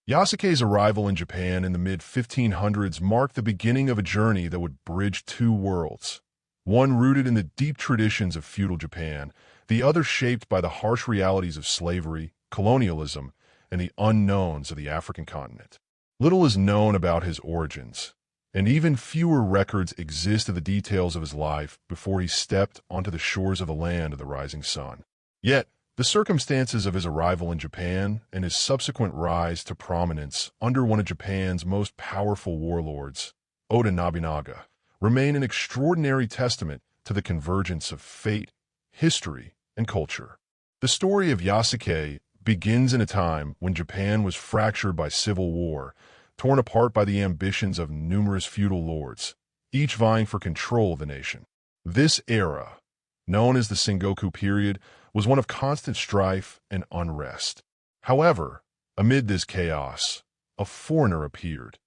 Yasuke's arrival in Japan in the mid-1500s marked the beginning of a journey that would bridge two worlds, one rooted in the deep traditions of feudal Japan, the other shaped by the harsh realities of slavery, colonialism, and the unknowns of the African continent. Little is known about his origins, and even fewer records exist of the details of his life before he stepped onto the shores of the land of the rising sun. Yet, the circumstances of his arrival in Japan and his subsequent rise to prominence under one of Japan's most powerful warlords, Oda Nobunaga, remain an extraordinary testament to the convergence of fate, history, and culture. The story of Yasuke begins in a time when Japan was fractured by civil war, torn apart by the ambitions of numerous feudal lords, each vying for control of the nation. This era, known as the Sengoku period, was one of constant strife and unrest. However, amid this chaos, a foreigner appeared,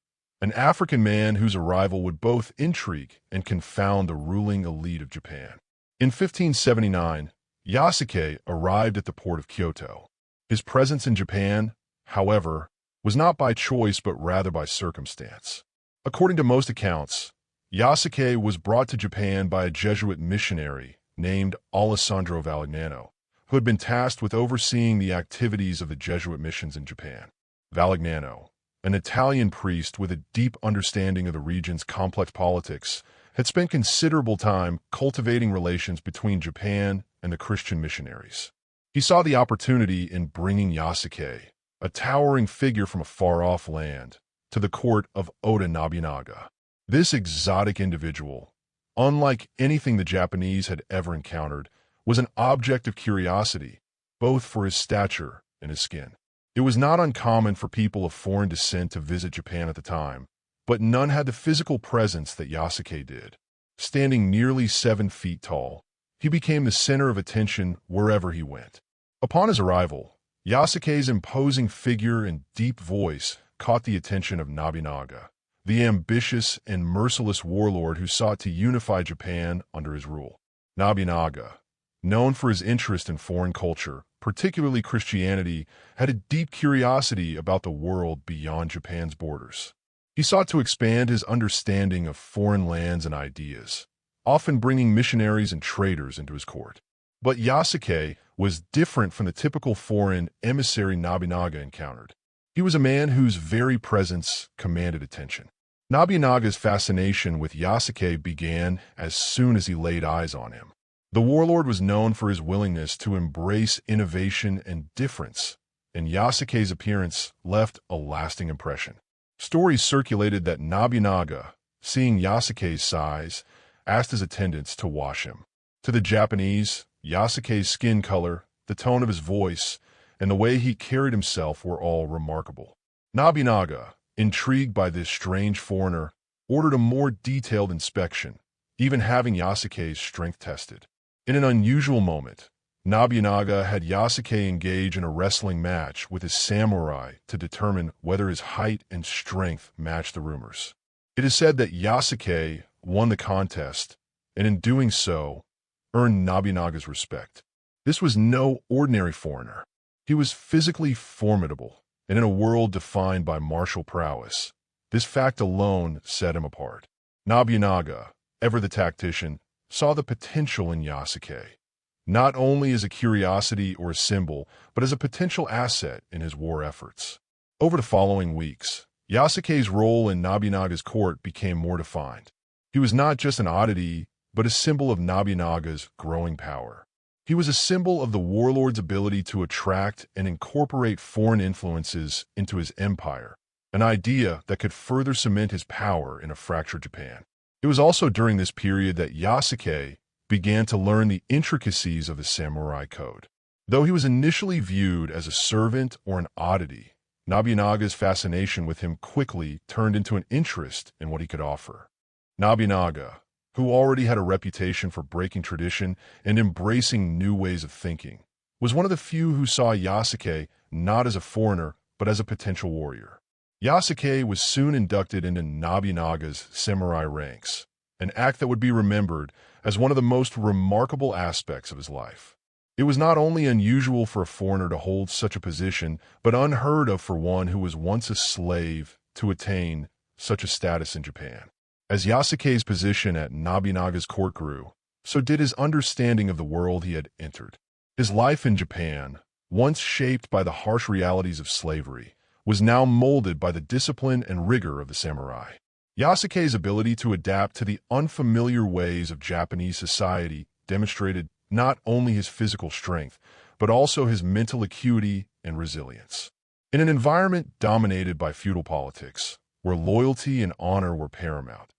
an African man whose arrival would both intrigue and confound the ruling elite of Japan. In 1579, Yasuke arrived at the port of Kyoto. His presence in Japan, however, was not by choice but rather by circumstance. According to most accounts, Yasuke was brought to Japan by a Jesuit missionary named Alessandro Valignano, who had been tasked with overseeing the activities of the Jesuit missions in Japan. Valignano, an Italian priest with a deep understanding of the region's complex politics, had spent considerable time cultivating relations between Japan and the Christian missionaries. He saw the opportunity in bringing Yasuke, a towering figure from a far-off land, to the court of Oda Nobunaga. This exotic individual, unlike anything the Japanese had ever encountered, was an object of curiosity, both for his stature and his skin. It was not uncommon for people of foreign descent to visit Japan at the time, but none had the physical presence that Yasuke did. Standing nearly 7 feet tall, he became the center of attention wherever he went. Upon his arrival, Yasuke's imposing figure and deep voice caught the attention of Nobunaga, the ambitious and merciless warlord who sought to unify Japan under his rule. Nobunaga, known for his interest in foreign culture, particularly Christianity, had a deep curiosity about the world beyond Japan's borders. He sought to expand his understanding of foreign lands and ideas, often bringing missionaries and traders into his court. But Yasuke was different from the typical foreign emissary Nobunaga encountered. He was a man whose very presence commanded attention. Nobunaga's fascination with Yasuke began as soon as he laid eyes on him. The warlord was known for his willingness to embrace innovation and difference, and Yasuke's appearance left a lasting impression. Stories circulated that Nobunaga, seeing Yasuke's size, asked his attendants to wash him. To the Japanese, Yasuke's skin color, the tone of his voice, and the way he carried himself were all remarkable. Nobunaga, intrigued by this strange foreigner, ordered a more detailed inspection, even having Yasuke's strength tested. In an unusual moment, Nobunaga had Yasuke engage in a wrestling match with his samurai to determine whether his height and strength matched the rumors. It is said that Yasuke won the contest, and in doing so, earned Nobunaga's respect. This was no ordinary foreigner. He was physically formidable, and in a world defined by martial prowess, this fact alone set him apart. Nobunaga, ever the tactician, saw the potential in Yasuke, not only as a curiosity or a symbol, but as a potential asset in his war efforts. Over the following weeks, Yasuke's role in Nobunaga's court became more defined. He was not just an oddity, but a symbol of Nobunaga's growing power. He was a symbol of the warlord's ability to attract and incorporate foreign influences into his empire, an idea that could further cement his power in a fractured Japan. It was also during this period that Yasuke began to learn the intricacies of the samurai code. Though he was initially viewed as a servant or an oddity, Nobunaga's fascination with him quickly turned into an interest in what he could offer. Nobunaga, who already had a reputation for breaking tradition and embracing new ways of thinking, was one of the few who saw Yasuke not as a foreigner but as a potential warrior. Yasuke was soon inducted into Nobunaga's samurai ranks, an act that would be remembered as one of the most remarkable aspects of his life. It was not only unusual for a foreigner to hold such a position, but unheard of for one who was once a slave to attain such a status in Japan. As Yasuke's position at Nobunaga's court grew, so did his understanding of the world he had entered. His life in Japan, once shaped by the harsh realities of slavery, was now molded by the discipline and rigor of the samurai. Yasuke's ability to adapt to the unfamiliar ways of Japanese society demonstrated not only his physical strength, but also his mental acuity and resilience. In an environment dominated by feudal politics, where loyalty and honor were paramount,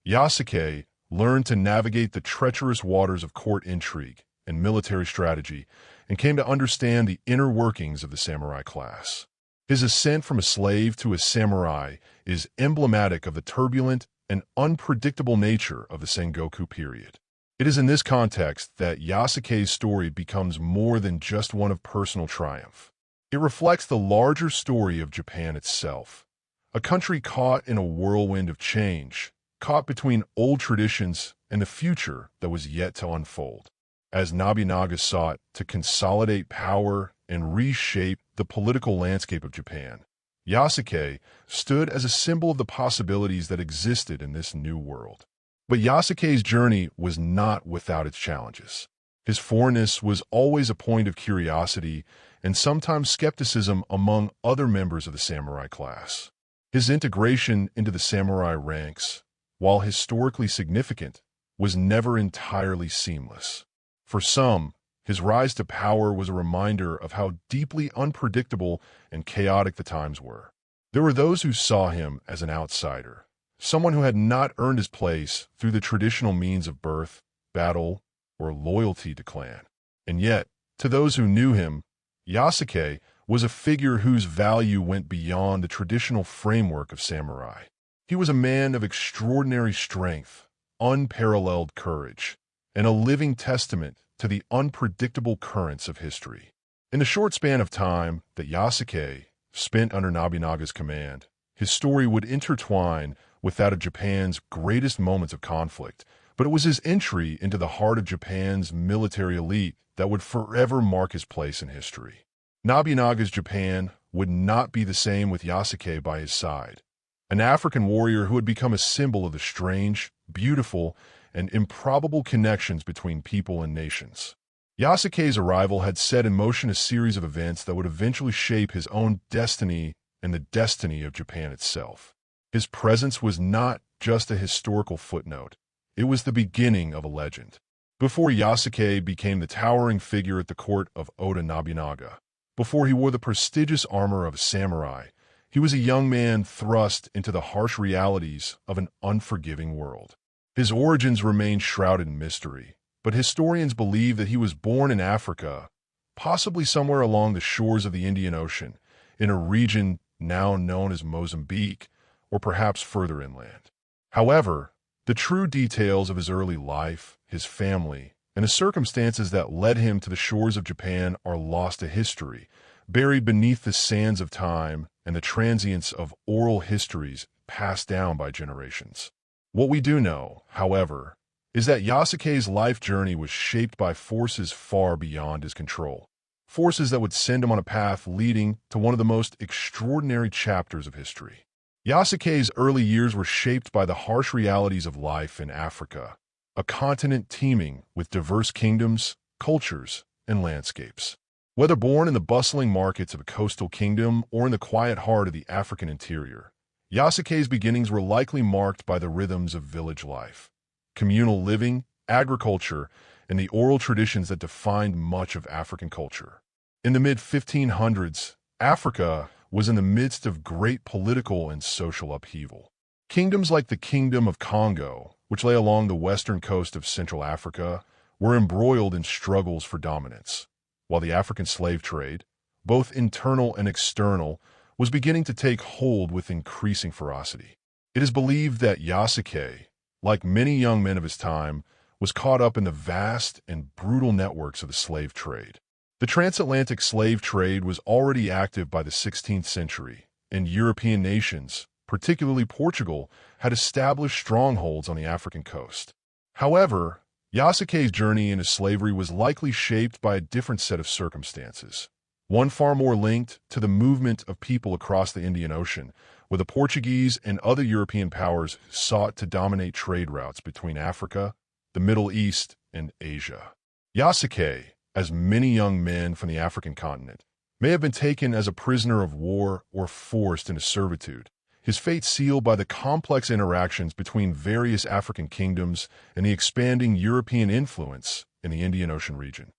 Yasuke learned to navigate the treacherous waters of court intrigue and military strategy and came to understand the inner workings of the samurai class. His ascent from a slave to a samurai is emblematic of the turbulent and unpredictable nature of the Sengoku period. It is in this context that Yasuke's story becomes more than just one of personal triumph. It reflects the larger story of Japan itself, a country caught in a whirlwind of change, caught between old traditions and the future that was yet to unfold. As Nobunaga sought to consolidate power and reshape the political landscape of Japan, Yasuke stood as a symbol of the possibilities that existed in this new world. But Yasuke's journey was not without its challenges. His foreignness was always a point of curiosity and sometimes skepticism among other members of the samurai class. His integration into the samurai ranks, while historically significant, was never entirely seamless. For some, his rise to power was a reminder of how deeply unpredictable and chaotic the times were. There were those who saw him as an outsider, someone who had not earned his place through the traditional means of birth, battle, or loyalty to clan. And yet, to those who knew him, Yasuke was a figure whose value went beyond the traditional framework of samurai. He was a man of extraordinary strength, unparalleled courage, and a living testament to the unpredictable currents of history. In the short span of time that Yasuke spent under Nobunaga's command, his story would intertwine with that of Japan's greatest moments of conflict, but it was his entry into the heart of Japan's military elite that would forever mark his place in history. Nobunaga's Japan would not be the same with Yasuke by his side, an African warrior who had become a symbol of the strange, beautiful, and improbable connections between people and nations. Yasuke's arrival had set in motion a series of events that would eventually shape his own destiny and the destiny of Japan itself. His presence was not just a historical footnote. It was the beginning of a legend. Before Yasuke became the towering figure at the court of Oda Nobunaga, before he wore the prestigious armor of a samurai, he was a young man thrust into the harsh realities of an unforgiving world. His origins remain shrouded in mystery, but historians believe that he was born in Africa, possibly somewhere along the shores of the Indian Ocean, in a region now known as Mozambique, or perhaps further inland. However, the true details of his early life, his family, and the circumstances that led him to the shores of Japan are lost to history, buried beneath the sands of time and the transience of oral histories passed down by generations. What we do know, however, is that Yasuke's life journey was shaped by forces far beyond his control, forces that would send him on a path leading to one of the most extraordinary chapters of history. Yasuke's early years were shaped by the harsh realities of life in Africa, a continent teeming with diverse kingdoms, cultures, and landscapes. Whether born in the bustling markets of a coastal kingdom or in the quiet heart of the African interior, Yasuke's beginnings were likely marked by the rhythms of village life, communal living, agriculture, and the oral traditions that defined much of African culture. In the mid-1500s, Africa was in the midst of great political and social upheaval. Kingdoms like the Kingdom of Congo, which lay along the western coast of Central Africa, were embroiled in struggles for dominance, while the African slave trade, both internal and external, was beginning to take hold with increasing ferocity. It is believed that Yasuke, like many young men of his time, was caught up in the vast and brutal networks of the slave trade. The transatlantic slave trade was already active by the 16th century, and European nations, particularly Portugal, had established strongholds on the African coast. However, Yasuke's journey into slavery was likely shaped by a different set of circumstances, one far more linked to the movement of people across the Indian Ocean, where the Portuguese and other European powers sought to dominate trade routes between Africa, the Middle East, and Asia. Yasuke, as many young men from the African continent, may have been taken as a prisoner of war or forced into servitude, his fate sealed by the complex interactions between various African kingdoms and the expanding European influence in the Indian Ocean region.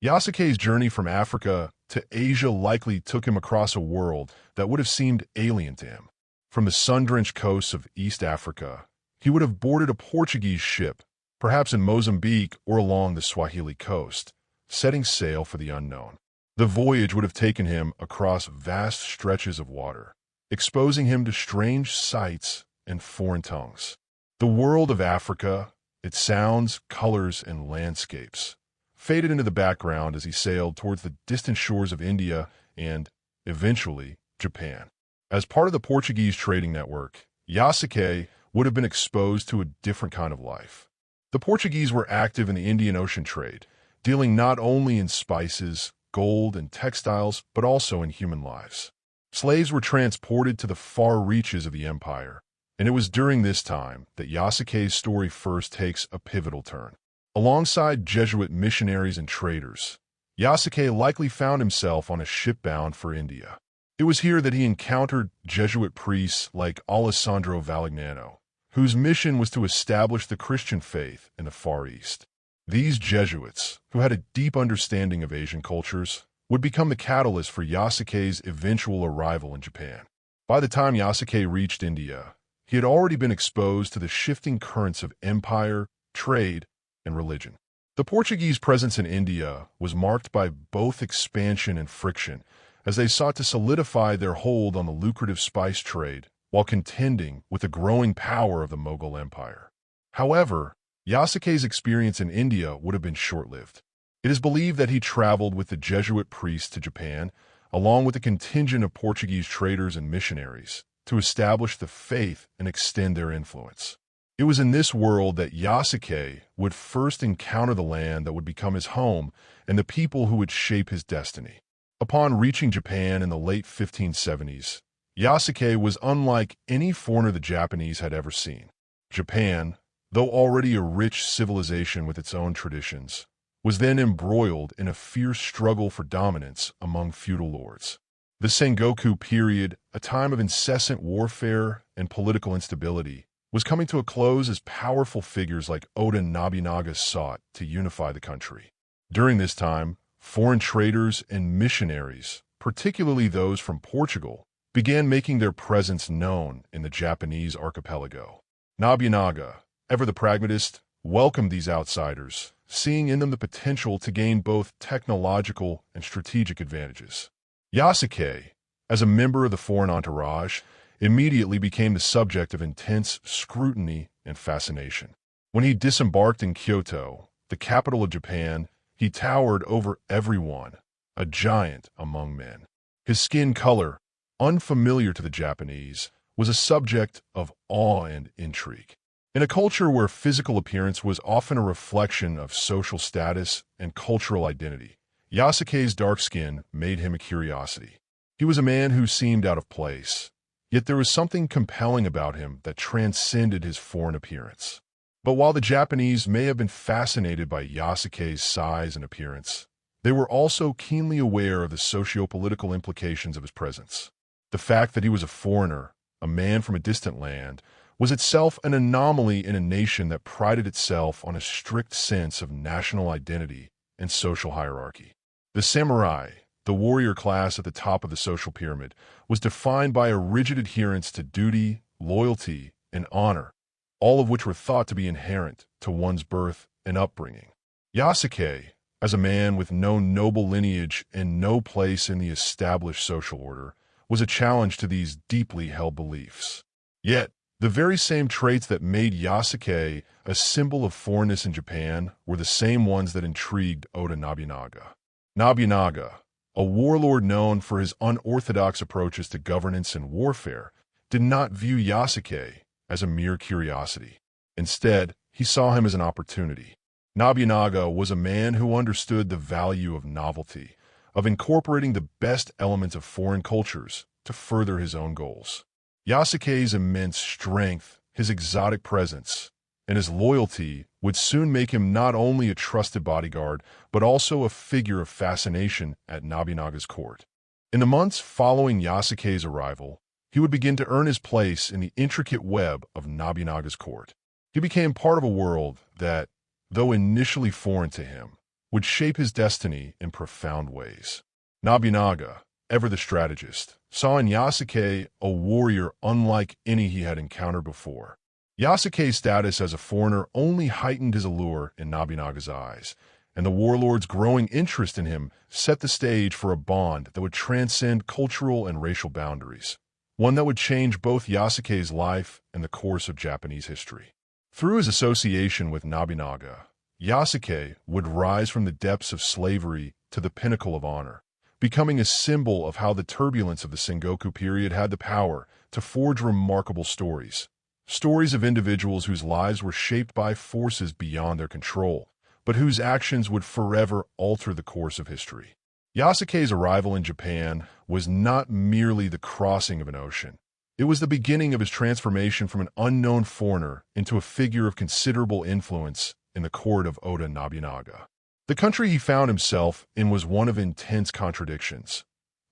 Yasuke's journey from Africa to Asia likely took him across a world that would have seemed alien to him. From the sun-drenched coasts of East Africa, he would have boarded a Portuguese ship, perhaps in Mozambique or along the Swahili coast, setting sail for the unknown. The voyage would have taken him across vast stretches of water, exposing him to strange sights and foreign tongues. The world of Africa, its sounds, colors, and landscapes, faded into the background as he sailed towards the distant shores of India and, eventually, Japan. As part of the Portuguese trading network, Yasuke would have been exposed to a different kind of life. The Portuguese were active in the Indian Ocean trade, dealing not only in spices, gold, and textiles, but also in human lives. Slaves were transported to the far reaches of the empire, and it was during this time that Yasuke's story first takes a pivotal turn. Alongside Jesuit missionaries and traders, Yasuke likely found himself on a ship bound for India. It was here that he encountered Jesuit priests like Alessandro Valignano, whose mission was to establish the Christian faith in the Far East. These Jesuits, who had a deep understanding of Asian cultures, would become the catalyst for Yasuke's eventual arrival in Japan. By the time Yasuke reached India, he had already been exposed to the shifting currents of empire, trade, and religion. The Portuguese presence in India was marked by both expansion and friction, as they sought to solidify their hold on the lucrative spice trade while contending with the growing power of the Mughal Empire. However, Yasuke's experience in India would have been short-lived. It is believed that he traveled with the Jesuit priests to Japan, along with a contingent of Portuguese traders and missionaries, to establish the faith and extend their influence. It was in this world that Yasuke would first encounter the land that would become his home and the people who would shape his destiny. Upon reaching Japan in the late 1570s, Yasuke was unlike any foreigner the Japanese had ever seen. Japan, though already a rich civilization with its own traditions, was then embroiled in a fierce struggle for dominance among feudal lords. The Sengoku period, a time of incessant warfare and political instability, was coming to a close as powerful figures like Oda Nobunaga sought to unify the country. During this time, foreign traders and missionaries, particularly those from Portugal, began making their presence known in the Japanese archipelago. Nobunaga, ever the pragmatist, welcomed these outsiders, seeing in them the potential to gain both technological and strategic advantages. Yasuke, as a member of the foreign entourage, immediately became the subject of intense scrutiny and fascination. When he disembarked in Kyoto, the capital of Japan, he towered over everyone, a giant among men. His skin color, unfamiliar to the Japanese, was a subject of awe and intrigue. In a culture where physical appearance was often a reflection of social status and cultural identity, Yasuke's dark skin made him a curiosity. He was a man who seemed out of place, yet there was something compelling about him that transcended his foreign appearance. But while the Japanese may have been fascinated by Yasuke's size and appearance, they were also keenly aware of the socio-political implications of his presence. The fact that he was a foreigner, a man from a distant land, was itself an anomaly in a nation that prided itself on a strict sense of national identity and social hierarchy. The samurai, the warrior class at the top of the social pyramid, was defined by a rigid adherence to duty, loyalty, and honor, all of which were thought to be inherent to one's birth and upbringing. Yasuke, as a man with no noble lineage and no place in the established social order, was a challenge to these deeply held beliefs. Yet, the very same traits that made Yasuke a symbol of foreignness in Japan were the same ones that intrigued Oda Nobunaga. Nobunaga, a warlord known for his unorthodox approaches to governance and warfare, did not view Yasuke as a mere curiosity. Instead, he saw him as an opportunity. Nobunaga was a man who understood the value of novelty, of incorporating the best elements of foreign cultures to further his own goals. Yasuke's immense strength, his exotic presence, and his loyalty would soon make him not only a trusted bodyguard, but also a figure of fascination at Nobunaga's court. In the months following Yasuke's arrival, he would begin to earn his place in the intricate web of Nobunaga's court. He became part of a world that, though initially foreign to him, would shape his destiny in profound ways. Nobunaga, ever the strategist, saw in Yasuke a warrior unlike any he had encountered before. Yasuke's status as a foreigner only heightened his allure in Nobunaga's eyes, and the warlord's growing interest in him set the stage for a bond that would transcend cultural and racial boundaries, one that would change both Yasuke's life and the course of Japanese history. Through his association with Nobunaga, Yasuke would rise from the depths of slavery to the pinnacle of honor, becoming a symbol of how the turbulence of the Sengoku period had the power to forge remarkable stories. Stories of individuals whose lives were shaped by forces beyond their control, but whose actions would forever alter the course of history. Yasuke's arrival in Japan was not merely the crossing of an ocean. It was the beginning of his transformation from an unknown foreigner into a figure of considerable influence in the court of Oda Nobunaga. The country he found himself in was one of intense contradictions,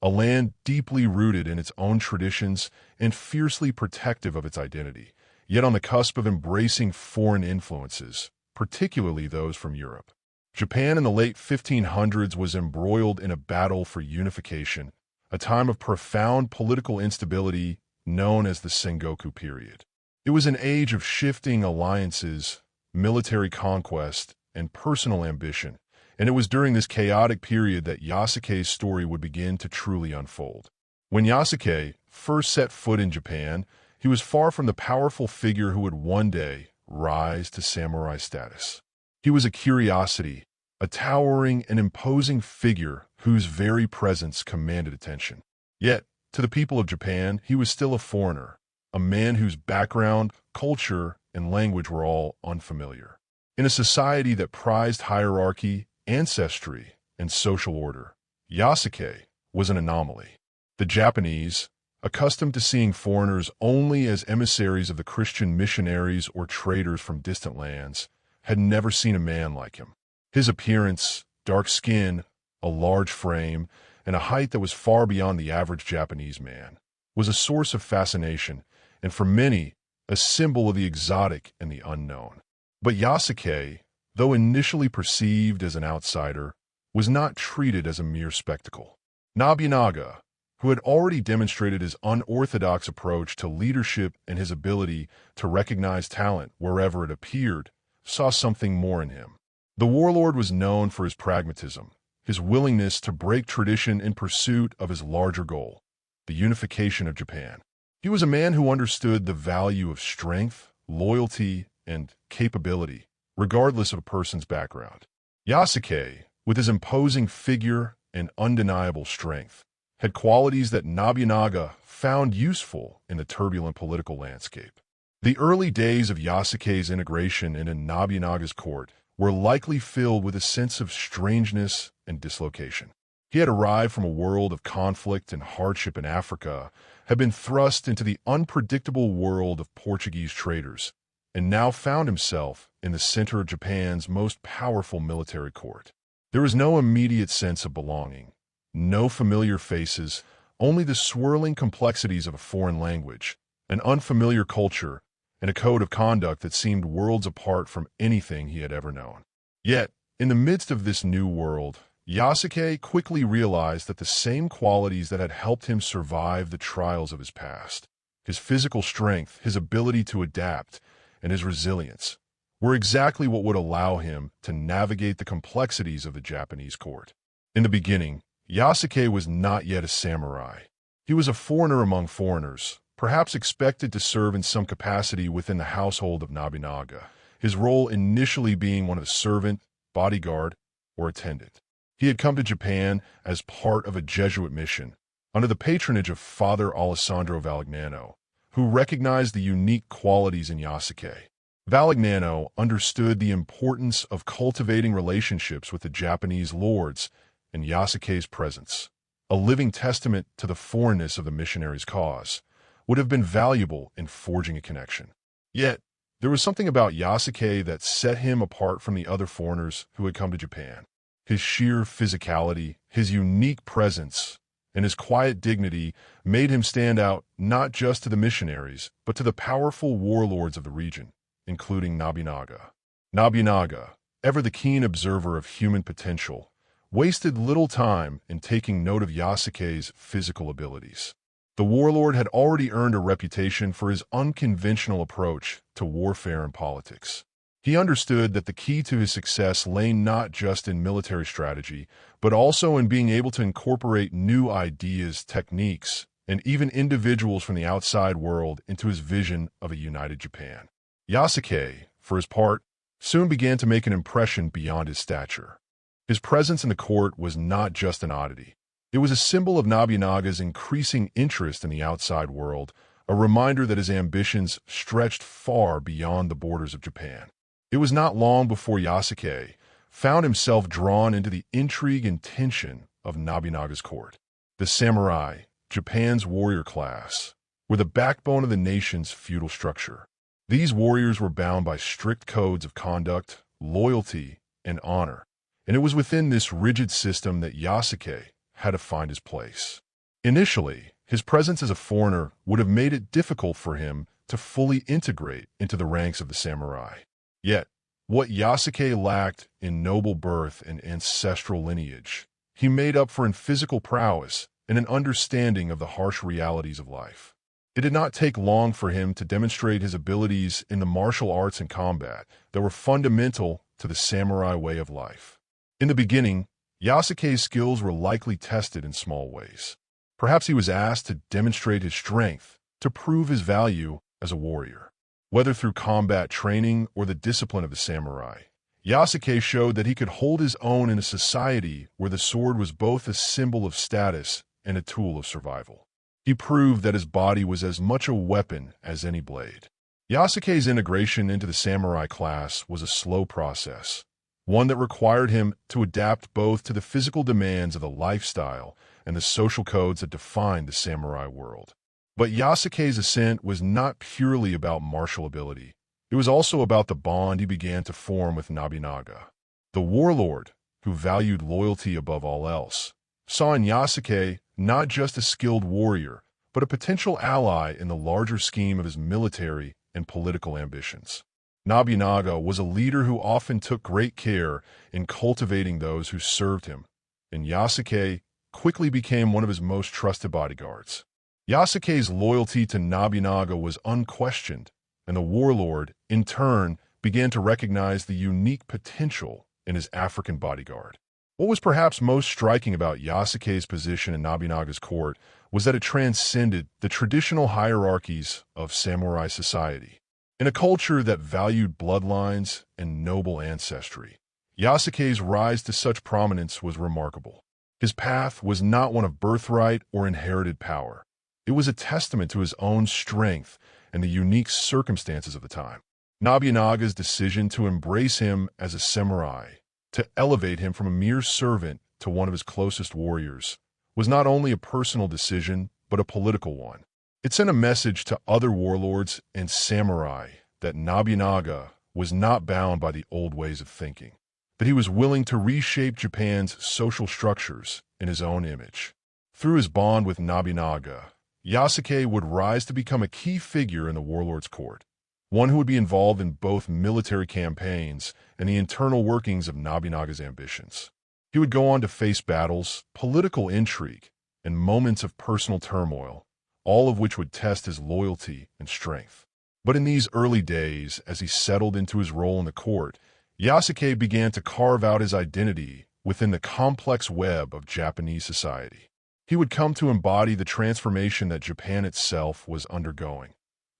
a land deeply rooted in its own traditions and fiercely protective of its identity, yet on the cusp of embracing foreign influences, particularly those from Europe. Japan in the late 1500s was embroiled in a battle for unification, a time of profound political instability known as the Sengoku period. It was an age of shifting alliances, military conquest, and personal ambition, and it was during this chaotic period that Yasuke's story would begin to truly unfold. When Yasuke first set foot in Japan, he was far from the powerful figure who would one day rise to samurai status. He was a curiosity, a towering and imposing figure whose very presence commanded attention. Yet, to the people of Japan, he was still a foreigner, a man whose background, culture, and language were all unfamiliar. In a society that prized hierarchy, ancestry, and social order, Yasuke was an anomaly. The Japanese, accustomed to seeing foreigners only as emissaries of the Christian missionaries or traders from distant lands, had never seen a man like him. His appearance, dark skin, a large frame, and a height that was far beyond the average Japanese man, was a source of fascination, and for many, a symbol of the exotic and the unknown. But Yasuke, though initially perceived as an outsider, was not treated as a mere spectacle. Nobunaga, who had already demonstrated his unorthodox approach to leadership and his ability to recognize talent wherever it appeared, saw something more in him. The warlord was known for his pragmatism, his willingness to break tradition in pursuit of his larger goal, the unification of Japan. He was a man who understood the value of strength, loyalty, and capability, regardless of a person's background. Yasuke, with his imposing figure and undeniable strength, had qualities that Nobunaga found useful in the turbulent political landscape. The early days of Yasuke's integration into Nobunaga's court were likely filled with a sense of strangeness and dislocation. He had arrived from a world of conflict and hardship in Africa, had been thrust into the unpredictable world of Portuguese traders, and now found himself in the center of Japan's most powerful military court. There was no immediate sense of belonging, no familiar faces, only the swirling complexities of a foreign language, an unfamiliar culture, and a code of conduct that seemed worlds apart from anything he had ever known. Yet, in the midst of this new world, Yasuke quickly realized that the same qualities that had helped him survive the trials of his past, his physical strength, his ability to adapt, and his resilience, were exactly what would allow him to navigate the complexities of the Japanese court. In the beginning, Yasuke was not yet a samurai. He was a foreigner among foreigners, perhaps expected to serve in some capacity within the household of Nobunaga, his role initially being one of a servant, bodyguard, or attendant. He had come to Japan as part of a Jesuit mission, under the patronage of Father Alessandro Valignano, who recognized the unique qualities in Yasuke. Valignano understood the importance of cultivating relationships with the Japanese lords and Yasuke's presence, a living testament to the foreignness of the missionaries' cause, would have been valuable in forging a connection. Yet, there was something about Yasuke that set him apart from the other foreigners who had come to Japan. His sheer physicality, his unique presence, and his quiet dignity made him stand out not just to the missionaries, but to the powerful warlords of the region, including Nobunaga. Nobunaga, ever the keen observer of human potential, wasted little time in taking note of Yasuke's physical abilities. The warlord had already earned a reputation for his unconventional approach to warfare and politics. He understood that the key to his success lay not just in military strategy, but also in being able to incorporate new ideas, techniques, and even individuals from the outside world into his vision of a united Japan. Yasuke, for his part, soon began to make an impression beyond his stature. His presence in the court was not just an oddity. It was a symbol of Nobunaga's increasing interest in the outside world, a reminder that his ambitions stretched far beyond the borders of Japan. It was not long before Yasuke found himself drawn into the intrigue and tension of Nobunaga's court. The samurai, Japan's warrior class, were the backbone of the nation's feudal structure. These warriors were bound by strict codes of conduct, loyalty, and honor, and it was within this rigid system that Yasuke had to find his place. Initially, his presence as a foreigner would have made it difficult for him to fully integrate into the ranks of the samurai. Yet, what Yasuke lacked in noble birth and ancestral lineage, he made up for in physical prowess and an understanding of the harsh realities of life. It did not take long for him to demonstrate his abilities in the martial arts and combat that were fundamental to the samurai way of life. In the beginning, Yasuke's skills were likely tested in small ways. Perhaps he was asked to demonstrate his strength, to prove his value as a warrior. Whether through combat training or the discipline of the samurai, Yasuke showed that he could hold his own in a society where the sword was both a symbol of status and a tool of survival. He proved that his body was as much a weapon as any blade. Yasuke's integration into the samurai class was a slow process, one that required him to adapt both to the physical demands of the lifestyle and the social codes that defined the samurai world. But Yasuke's ascent was not purely about martial ability. It was also about the bond he began to form with Nobunaga. The warlord, who valued loyalty above all else, saw in Yasuke not just a skilled warrior, but a potential ally in the larger scheme of his military and political ambitions. Nobunaga was a leader who often took great care in cultivating those who served him, and Yasuke quickly became one of his most trusted bodyguards. Yasuke's loyalty to Nobunaga was unquestioned, and the warlord, in turn, began to recognize the unique potential in his African bodyguard. What was perhaps most striking about Yasuke's position in Nobunaga's court was that it transcended the traditional hierarchies of samurai society. In a culture that valued bloodlines and noble ancestry, Yasuke's rise to such prominence was remarkable. His path was not one of birthright or inherited power. It was a testament to his own strength and the unique circumstances of the time. Nobunaga's decision to embrace him as a samurai, to elevate him from a mere servant to one of his closest warriors, was not only a personal decision, but a political one. It sent a message to other warlords and samurai that Nobunaga was not bound by the old ways of thinking, that he was willing to reshape Japan's social structures in his own image. Through his bond with Nobunaga, Yasuke would rise to become a key figure in the warlord's court, one who would be involved in both military campaigns and the internal workings of Nobunaga's ambitions. He would go on to face battles, political intrigue, and moments of personal turmoil, all of which would test his loyalty and strength. But in these early days, as he settled into his role in the court, Yasuke began to carve out his identity within the complex web of Japanese society. He would come to embody the transformation that Japan itself was undergoing,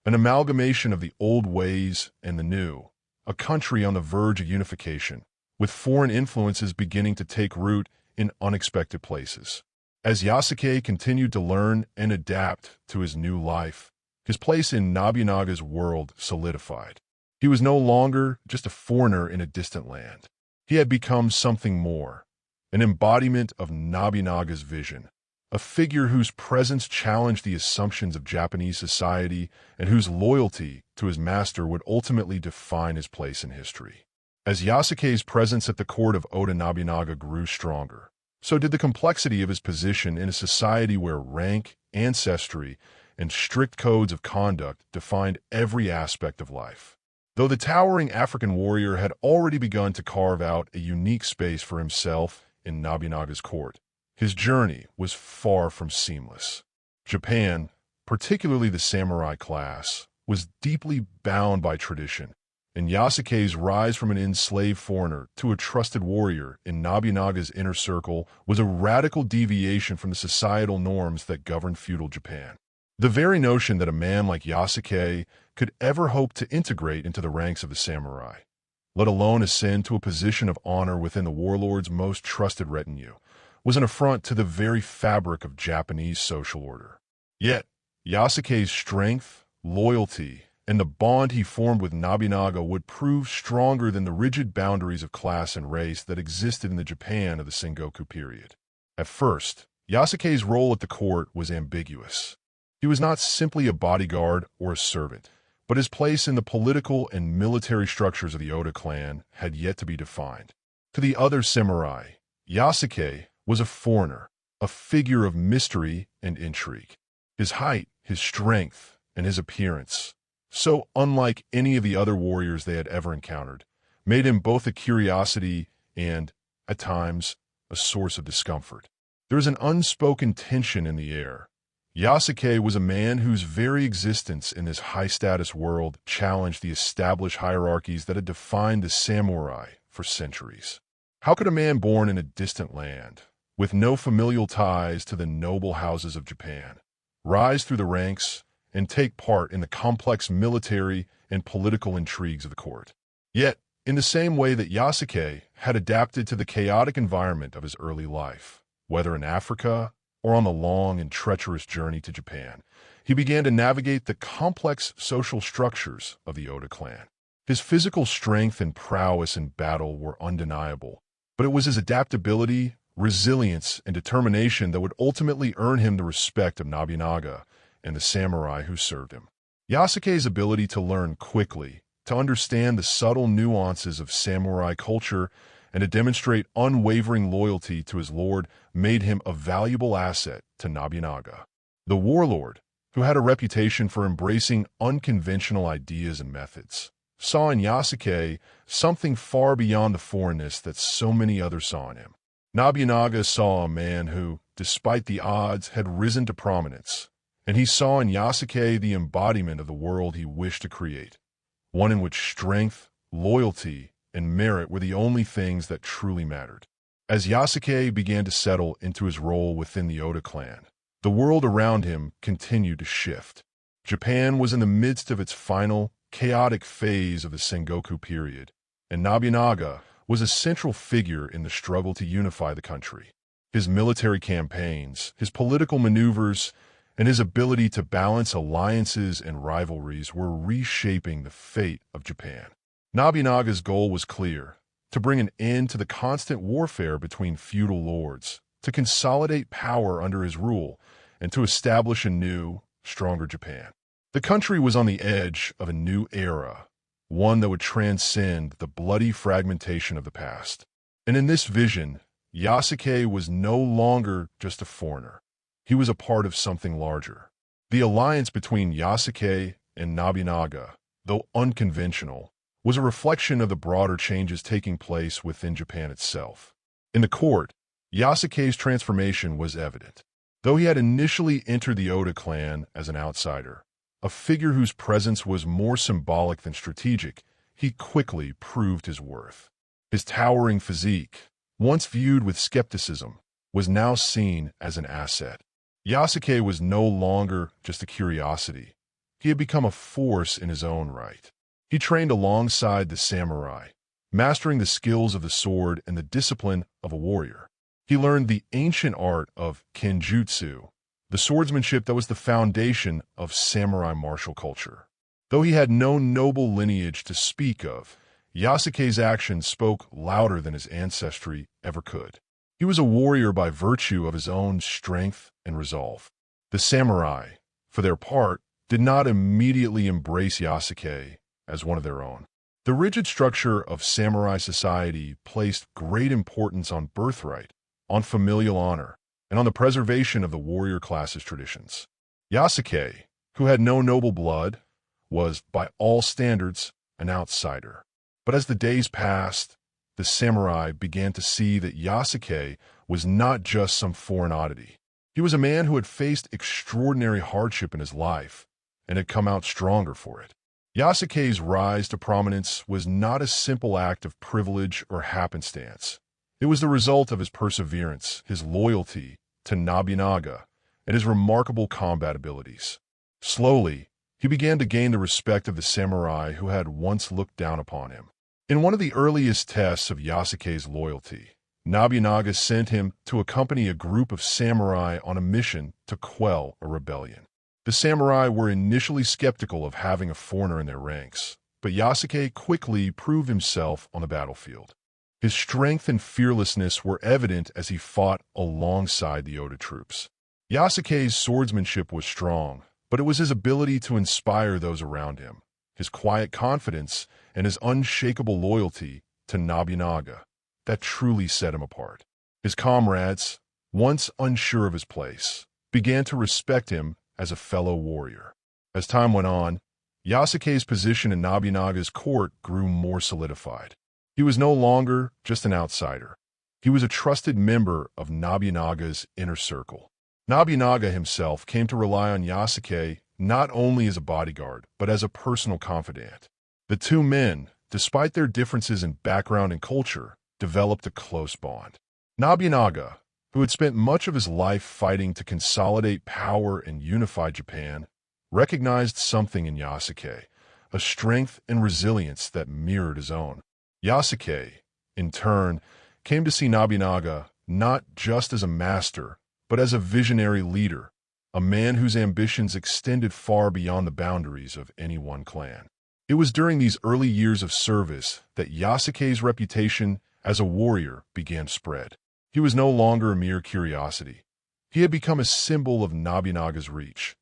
an amalgamation of the old ways and the new, a country on the verge of unification, with foreign influences beginning to take root in unexpected places. As Yasuke continued to learn and adapt to his new life, his place in Nobunaga's world solidified. He was no longer just a foreigner in a distant land. He had become something more, an embodiment of Nobunaga's vision, a figure whose presence challenged the assumptions of Japanese society and whose loyalty to his master would ultimately define his place in history. As Yasuke's presence at the court of Oda Nobunaga grew stronger, so did the complexity of his position in a society where rank, ancestry, and strict codes of conduct defined every aspect of life. Though the towering African warrior had already begun to carve out a unique space for himself in Nobunaga's court, his journey was far from seamless. Japan, particularly the samurai class, was deeply bound by tradition, and Yasuke's rise from an enslaved foreigner to a trusted warrior in Nobunaga's inner circle was a radical deviation from the societal norms that governed feudal Japan. The very notion that a man like Yasuke could ever hope to integrate into the ranks of the samurai, let alone ascend to a position of honor within the warlord's most trusted retinue, was an affront to the very fabric of Japanese social order. Yet, Yasuke's strength, loyalty, and the bond he formed with Nobunaga would prove stronger than the rigid boundaries of class and race that existed in the Japan of the Sengoku period. At first, Yasuke's role at the court was ambiguous. He was not simply a bodyguard or a servant, but his place in the political and military structures of the Oda clan had yet to be defined. To the other samurai, Yasuke was a foreigner, a figure of mystery and intrigue. His height, his strength, and his appearance, so unlike any of the other warriors they had ever encountered, made him both a curiosity and, at times, a source of discomfort. There was an unspoken tension in the air. Yasuke was a man whose very existence in this high-status world challenged the established hierarchies that had defined the samurai for centuries. How could a man born in a distant land, with no familial ties to the noble houses of Japan, rise through the ranks and take part in the complex military and political intrigues of the court? Yet, in the same way that Yasuke had adapted to the chaotic environment of his early life, whether in Africa or on the long and treacherous journey to Japan, he began to navigate the complex social structures of the Oda clan. His physical strength and prowess in battle were undeniable, but it was his adaptability, resilience, and determination that would ultimately earn him the respect of Nobunaga and the samurai who served him. Yasuke's ability to learn quickly, to understand the subtle nuances of samurai culture, and to demonstrate unwavering loyalty to his lord made him a valuable asset to Nobunaga. The warlord, who had a reputation for embracing unconventional ideas and methods, saw in Yasuke something far beyond the foreignness that so many others saw in him. Nobunaga saw a man who, despite the odds, had risen to prominence, and he saw in Yasuke the embodiment of the world he wished to create, one in which strength, loyalty, and merit were the only things that truly mattered. As Yasuke began to settle into his role within the Oda clan, the world around him continued to shift. Japan was in the midst of its final, chaotic phase of the Sengoku period, and Nobunaga was a central figure in the struggle to unify the country. His military campaigns, his political maneuvers, and his ability to balance alliances and rivalries were reshaping the fate of Japan. Nobunaga's goal was clear: to bring an end to the constant warfare between feudal lords, to consolidate power under his rule, and to establish a new, stronger Japan. The country was on the edge of a new era, one that would transcend the bloody fragmentation of the past. And in this vision, Yasuke was no longer just a foreigner. He was a part of something larger. The alliance between Yasuke and Nobunaga, though unconventional, was a reflection of the broader changes taking place within Japan itself. In the court, Yasuke's transformation was evident. Though he had initially entered the Oda clan as an outsider, a figure whose presence was more symbolic than strategic, he quickly proved his worth. His towering physique, once viewed with skepticism, was now seen as an asset. Yasuke was no longer just a curiosity. He had become a force in his own right. He trained alongside the samurai, mastering the skills of the sword and the discipline of a warrior. He learned the ancient art of kenjutsu, the swordsmanship that was the foundation of samurai martial culture. Though he had no noble lineage to speak of, Yasuke's actions spoke louder than his ancestry ever could. He was a warrior by virtue of his own strength and resolve. The samurai, for their part, did not immediately embrace Yasuke as one of their own. The rigid structure of samurai society placed great importance on birthright, on familial honor, and on the preservation of the warrior class's traditions. Yasuke, who had no noble blood, was, by all standards, an outsider. But as the days passed, the samurai began to see that Yasuke was not just some foreign oddity. He was a man who had faced extraordinary hardship in his life and had come out stronger for it. Yasuke's rise to prominence was not a simple act of privilege or happenstance. It was the result of his perseverance, his loyalty to Nobunaga, and his remarkable combat abilities. Slowly, he began to gain the respect of the samurai who had once looked down upon him. In one of the earliest tests of Yasuke's loyalty, Nobunaga sent him to accompany a group of samurai on a mission to quell a rebellion. The samurai were initially skeptical of having a foreigner in their ranks, but Yasuke quickly proved himself on the battlefield. His strength and fearlessness were evident as he fought alongside the Oda troops. Yasuke's swordsmanship was strong, but it was his ability to inspire those around him, his quiet confidence, and his unshakable loyalty to Nobunaga that truly set him apart. His comrades, once unsure of his place, began to respect him as a fellow warrior. As time went on, Yasuke's position in Nobunaga's court grew more solidified. He was no longer just an outsider. He was a trusted member of Nobunaga's inner circle. Nobunaga himself came to rely on Yasuke not only as a bodyguard, but as a personal confidant. The two men, despite their differences in background and culture, developed a close bond. Nobunaga, who had spent much of his life fighting to consolidate power and unify Japan, recognized something in Yasuke, a strength and resilience that mirrored his own. Yasuke, in turn, came to see Nobunaga not just as a master, but as a visionary leader, a man whose ambitions extended far beyond the boundaries of any one clan. It was during these early years of service that Yasuke's reputation as a warrior began to spread. He was no longer a mere curiosity. He had become a symbol of Nobunaga's reach,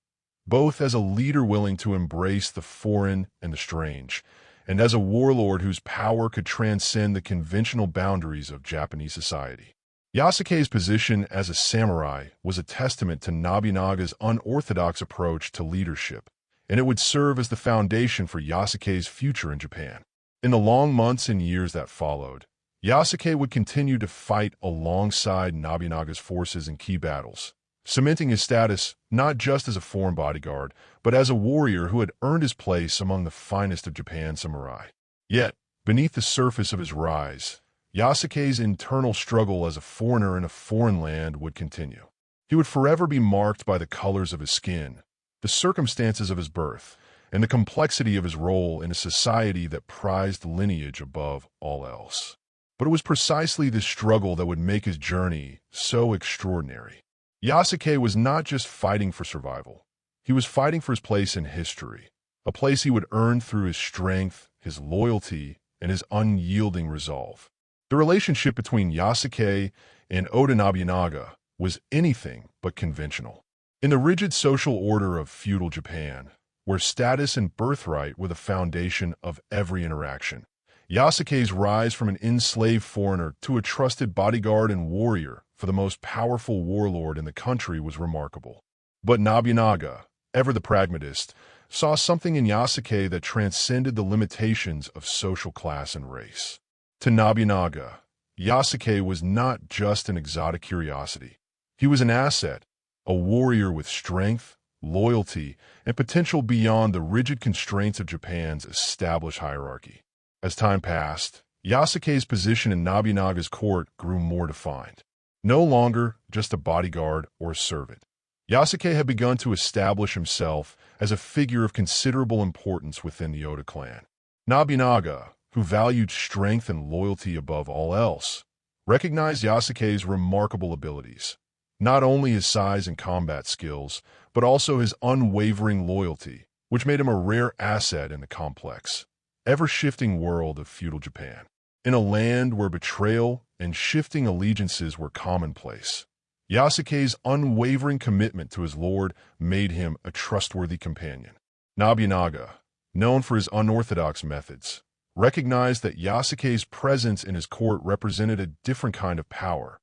both as a leader willing to embrace the foreign and the strange, and as a warlord whose power could transcend the conventional boundaries of Japanese society. Yasuke's position as a samurai was a testament to Nobunaga's unorthodox approach to leadership, and it would serve as the foundation for Yasuke's future in Japan. In the long months and years that followed, Yasuke would continue to fight alongside Nobunaga's forces in key battles, cementing his status not just as a foreign bodyguard, but as a warrior who had earned his place among the finest of Japan's samurai. Yet, beneath the surface of his rise, Yasuke's internal struggle as a foreigner in a foreign land would continue. He would forever be marked by the colors of his skin, the circumstances of his birth, and the complexity of his role in a society that prized lineage above all else. But it was precisely this struggle that would make his journey so extraordinary. Yasuke was not just fighting for survival. He was fighting for his place in history, a place he would earn through his strength, his loyalty, and his unyielding resolve. The relationship between Yasuke and Oda Nobunaga was anything but conventional. In the rigid social order of feudal Japan, where status and birthright were the foundation of every interaction, Yasuke's rise from an enslaved foreigner to a trusted bodyguard and warrior for the most powerful warlord in the country was remarkable. But Nobunaga, ever the pragmatist, saw something in Yasuke that transcended the limitations of social class and race. To Nobunaga, Yasuke was not just an exotic curiosity. He was an asset, a warrior with strength, loyalty, and potential beyond the rigid constraints of Japan's established hierarchy. As time passed, Yasuke's position in Nobunaga's court grew more defined. No longer just a bodyguard or a servant, Yasuke had begun to establish himself as a figure of considerable importance within the Oda clan. Nobunaga, who valued strength and loyalty above all else, recognized Yasuke's remarkable abilities, not only his size and combat skills, but also his unwavering loyalty, which made him a rare asset in the complex, ever-shifting world of feudal Japan. In a land where betrayal and shifting allegiances were commonplace, Yasuke's unwavering commitment to his lord made him a trustworthy companion. Nobunaga, known for his unorthodox methods, recognized that Yasuke's presence in his court represented a different kind of power,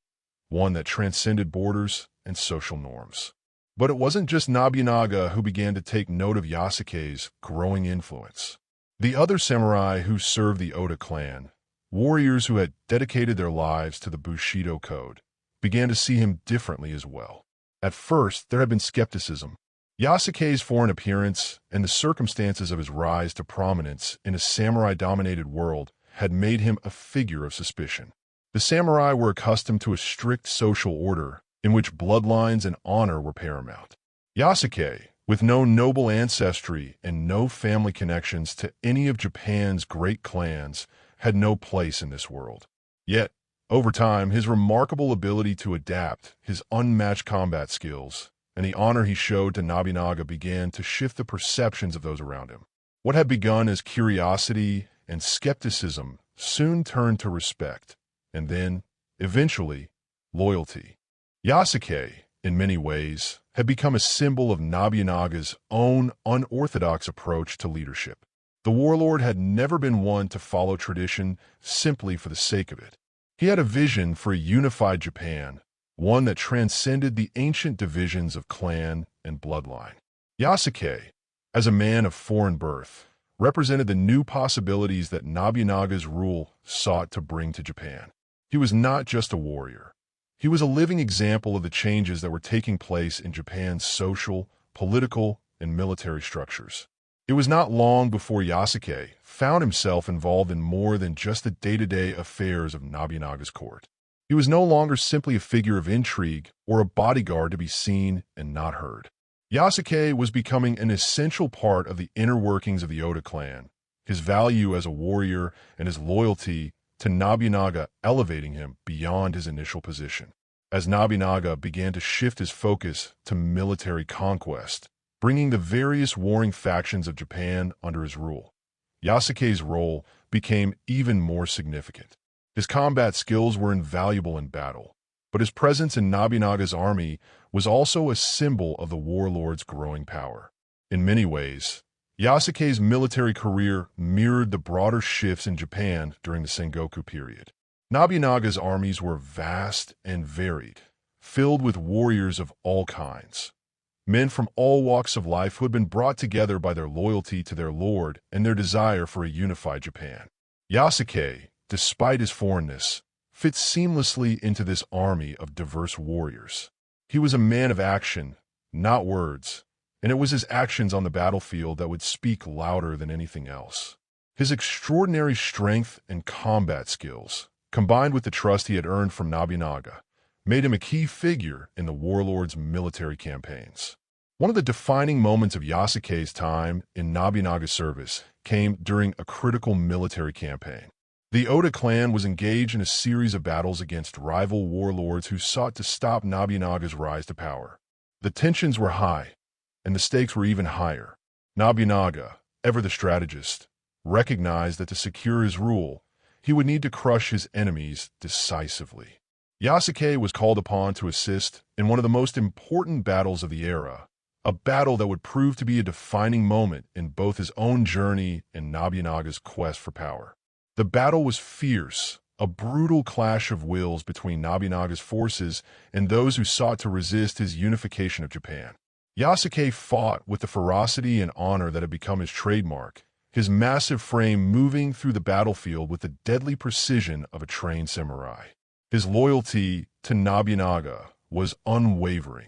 one that transcended borders and social norms. But it wasn't just Nobunaga who began to take note of Yasuke's growing influence. The other samurai who served the Oda clan, warriors who had dedicated their lives to the Bushido code, began to see him differently as well. At first, there had been skepticism. Yasuke's foreign appearance and the circumstances of his rise to prominence in a samurai-dominated world had made him a figure of suspicion. The samurai were accustomed to a strict social order in which bloodlines and honor were paramount. Yasuke, with no noble ancestry and no family connections to any of Japan's great clans, had no place in this world. Yet, over time, his remarkable ability to adapt, his unmatched combat skills, and the honor he showed to Nobunaga began to shift the perceptions of those around him. What had begun as curiosity and skepticism soon turned to respect, and then, eventually, loyalty. Yasuke, in many ways, had become a symbol of Nobunaga's own unorthodox approach to leadership. The warlord had never been one to follow tradition simply for the sake of it. He had a vision for a unified Japan, one that transcended the ancient divisions of clan and bloodline. Yasuke, as a man of foreign birth, represented the new possibilities that Nobunaga's rule sought to bring to Japan. He was not just a warrior. He was a living example of the changes that were taking place in Japan's social, political, and military structures. It was not long before Yasuke found himself involved in more than just the day-to-day affairs of Nobunaga's court. He was no longer simply a figure of intrigue or a bodyguard to be seen and not heard. Yasuke was becoming an essential part of the inner workings of the Oda clan, his value as a warrior and his loyalty to Nobunaga elevating him beyond his initial position. As Nobunaga began to shift his focus to military conquest, bringing the various warring factions of Japan under his rule, Yasuke's role became even more significant. His combat skills were invaluable in battle, but his presence in Nobunaga's army was also a symbol of the warlord's growing power. In many ways, Yasuke's military career mirrored the broader shifts in Japan during the Sengoku period. Nobunaga's armies were vast and varied, filled with warriors of all kinds. Men from all walks of life who had been brought together by their loyalty to their lord and their desire for a unified Japan. Yasuke, despite his foreignness, fit seamlessly into this army of diverse warriors. He was a man of action, not words, and it was his actions on the battlefield that would speak louder than anything else. His extraordinary strength and combat skills, combined with the trust he had earned from Nobunaga, made him a key figure in the warlord's military campaigns. One of the defining moments of Yasuke's time in Nobunaga's service came during a critical military campaign. The Oda clan was engaged in a series of battles against rival warlords who sought to stop Nobunaga's rise to power. The tensions were high, and the stakes were even higher. Nobunaga, ever the strategist, recognized that to secure his rule, he would need to crush his enemies decisively. Yasuke was called upon to assist in one of the most important battles of the era, a battle that would prove to be a defining moment in both his own journey and Nobunaga's quest for power. The battle was fierce, a brutal clash of wills between Nobunaga's forces and those who sought to resist his unification of Japan. Yasuke fought with the ferocity and honor that had become his trademark, his massive frame moving through the battlefield with the deadly precision of a trained samurai. His loyalty to Nobunaga was unwavering,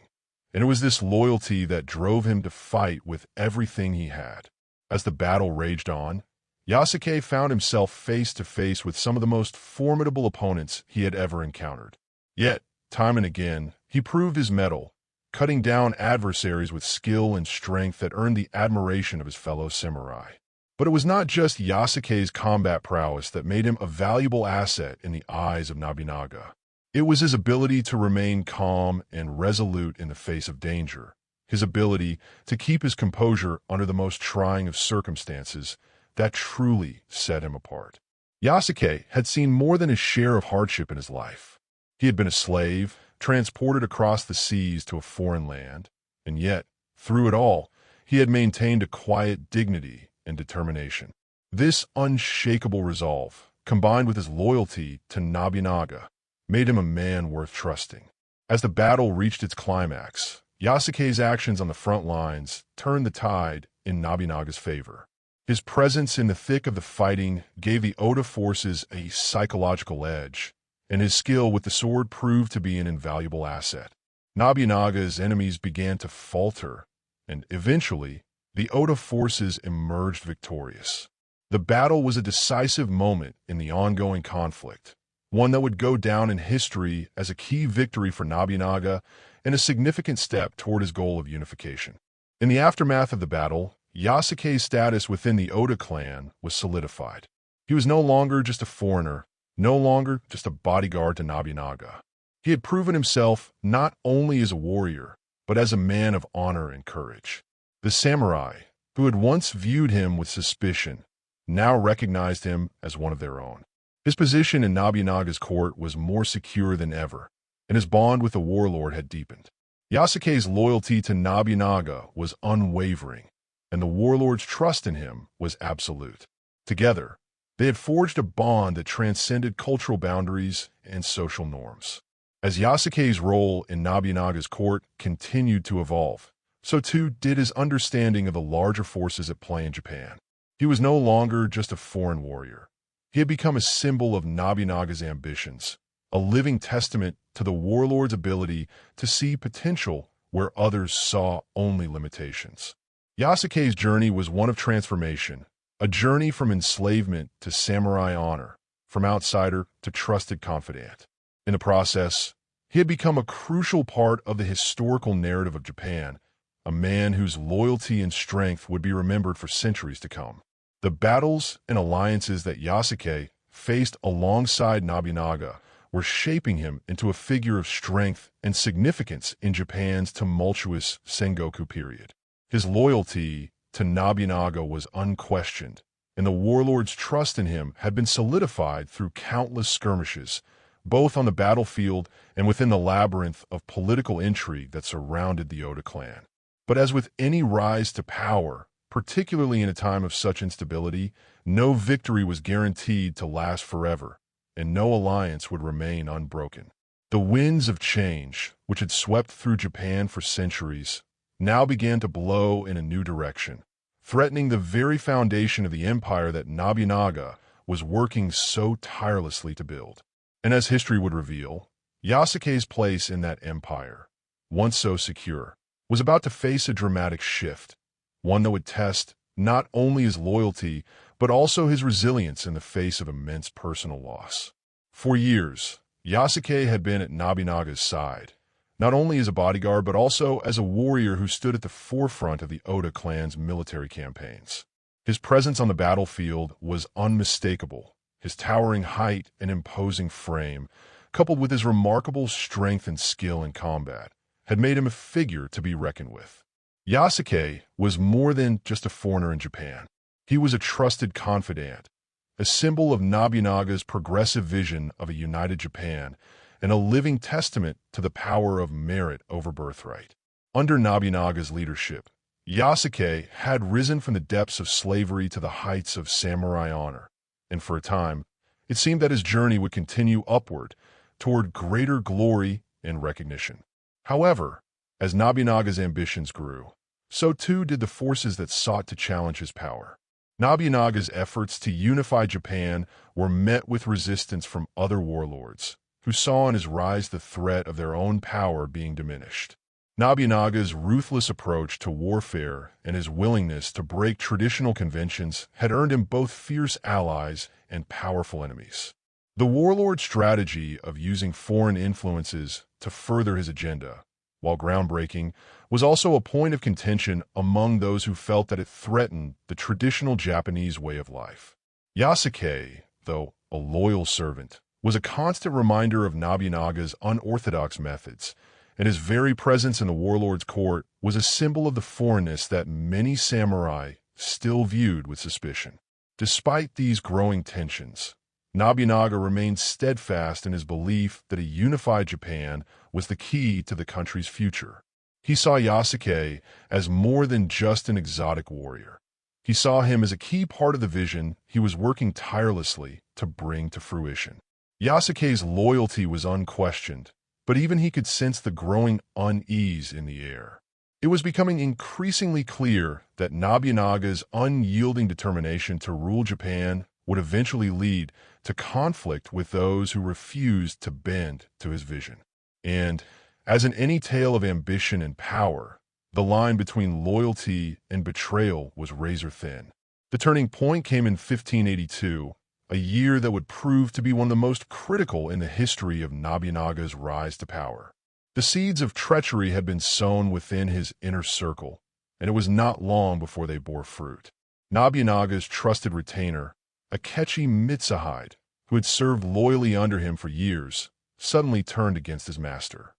and it was this loyalty that drove him to fight with everything he had. As the battle raged on, Yasuke found himself face to face with some of the most formidable opponents he had ever encountered. Yet, time and again, he proved his mettle, cutting down adversaries with skill and strength that earned the admiration of his fellow samurai. But it was not just Yasuke's combat prowess that made him a valuable asset in the eyes of Nobunaga. It was his ability to remain calm and resolute in the face of danger, his ability to keep his composure under the most trying of circumstances, that truly set him apart. Yasuke had seen more than his share of hardship in his life. He had been a slave, transported across the seas to a foreign land, and yet, through it all, he had maintained a quiet dignity and determination. This unshakable resolve, combined with his loyalty to Nobunaga, made him a man worth trusting. As the battle reached its climax, Yasuke's actions on the front lines turned the tide in Nobunaga's favor. His presence in the thick of the fighting gave the Oda forces a psychological edge, and his skill with the sword proved to be an invaluable asset. Nobunaga's enemies began to falter, and eventually, the Oda forces emerged victorious. The battle was a decisive moment in the ongoing conflict, one that would go down in history as a key victory for Nobunaga and a significant step toward his goal of unification. In the aftermath of the battle, Yasuke's status within the Oda clan was solidified. He was no longer just a foreigner, no longer just a bodyguard to Nobunaga. He had proven himself not only as a warrior, but as a man of honor and courage. The samurai, who had once viewed him with suspicion, now recognized him as one of their own. His position in Nobunaga's court was more secure than ever, and his bond with the warlord had deepened. Yasuke's loyalty to Nobunaga was unwavering, and the warlord's trust in him was absolute. Together, they had forged a bond that transcended cultural boundaries and social norms. As Yasuke's role in Nobunaga's court continued to evolve, so too did his understanding of the larger forces at play in Japan. He was no longer just a foreign warrior. He had become a symbol of Nobunaga's ambitions, a living testament to the warlord's ability to see potential where others saw only limitations. Yasuke's journey was one of transformation, a journey from enslavement to samurai honor, from outsider to trusted confidant. In the process, he had become a crucial part of the historical narrative of Japan, a man whose loyalty and strength would be remembered for centuries to come. The battles and alliances that Yasuke faced alongside Nobunaga were shaping him into a figure of strength and significance in Japan's tumultuous Sengoku period. His loyalty to Nobunaga was unquestioned, and the warlord's trust in him had been solidified through countless skirmishes, both on the battlefield and within the labyrinth of political intrigue that surrounded the Oda clan. But as with any rise to power, particularly in a time of such instability, no victory was guaranteed to last forever, and no alliance would remain unbroken. The winds of change, which had swept through Japan for centuries, now began to blow in a new direction, threatening the very foundation of the empire that Nobunaga was working so tirelessly to build. And as history would reveal, Yasuke's place in that empire, once so secure, was about to face a dramatic shift, one that would test not only his loyalty, but also his resilience in the face of immense personal loss. For years, Yasuke had been at Nobunaga's side, not only as a bodyguard, but also as a warrior who stood at the forefront of the Oda clan's military campaigns. His presence on the battlefield was unmistakable. His towering height and imposing frame, coupled with his remarkable strength and skill in combat, had made him a figure to be reckoned with. Yasuke was more than just a foreigner in Japan. He was a trusted confidant, a symbol of Nobunaga's progressive vision of a united Japan, and a living testament to the power of merit over birthright. Under Nobunaga's leadership, Yasuke had risen from the depths of slavery to the heights of samurai honor, and for a time, it seemed that his journey would continue upward toward greater glory and recognition. However, as Nobunaga's ambitions grew, so too did the forces that sought to challenge his power. Nobunaga's efforts to unify Japan were met with resistance from other warlords, who saw in his rise the threat of their own power being diminished. Nobunaga's ruthless approach to warfare and his willingness to break traditional conventions had earned him both fierce allies and powerful enemies. The warlord's strategy of using foreign influences to further his agenda, while groundbreaking, was also a point of contention among those who felt that it threatened the traditional Japanese way of life. Yasuke, though a loyal servant, was a constant reminder of Nobunaga's unorthodox methods, and his very presence in the warlord's court was a symbol of the foreignness that many samurai still viewed with suspicion. Despite these growing tensions, Nobunaga remained steadfast in his belief that a unified Japan was the key to the country's future. He saw Yasuke as more than just an exotic warrior. He saw him as a key part of the vision he was working tirelessly to bring to fruition. Yasuke's loyalty was unquestioned, but even he could sense the growing unease in the air. It was becoming increasingly clear that Nobunaga's unyielding determination to rule Japan would eventually lead to conflict with those who refused to bend to his vision. And, as in any tale of ambition and power, the line between loyalty and betrayal was razor-thin. The turning point came in 1582, a year that would prove to be one of the most critical in the history of Nobunaga's rise to power. The seeds of treachery had been sown within his inner circle, and it was not long before they bore fruit. Nobunaga's trusted retainer, Akechi Mitsuhide, who had served loyally under him for years, suddenly turned against his master.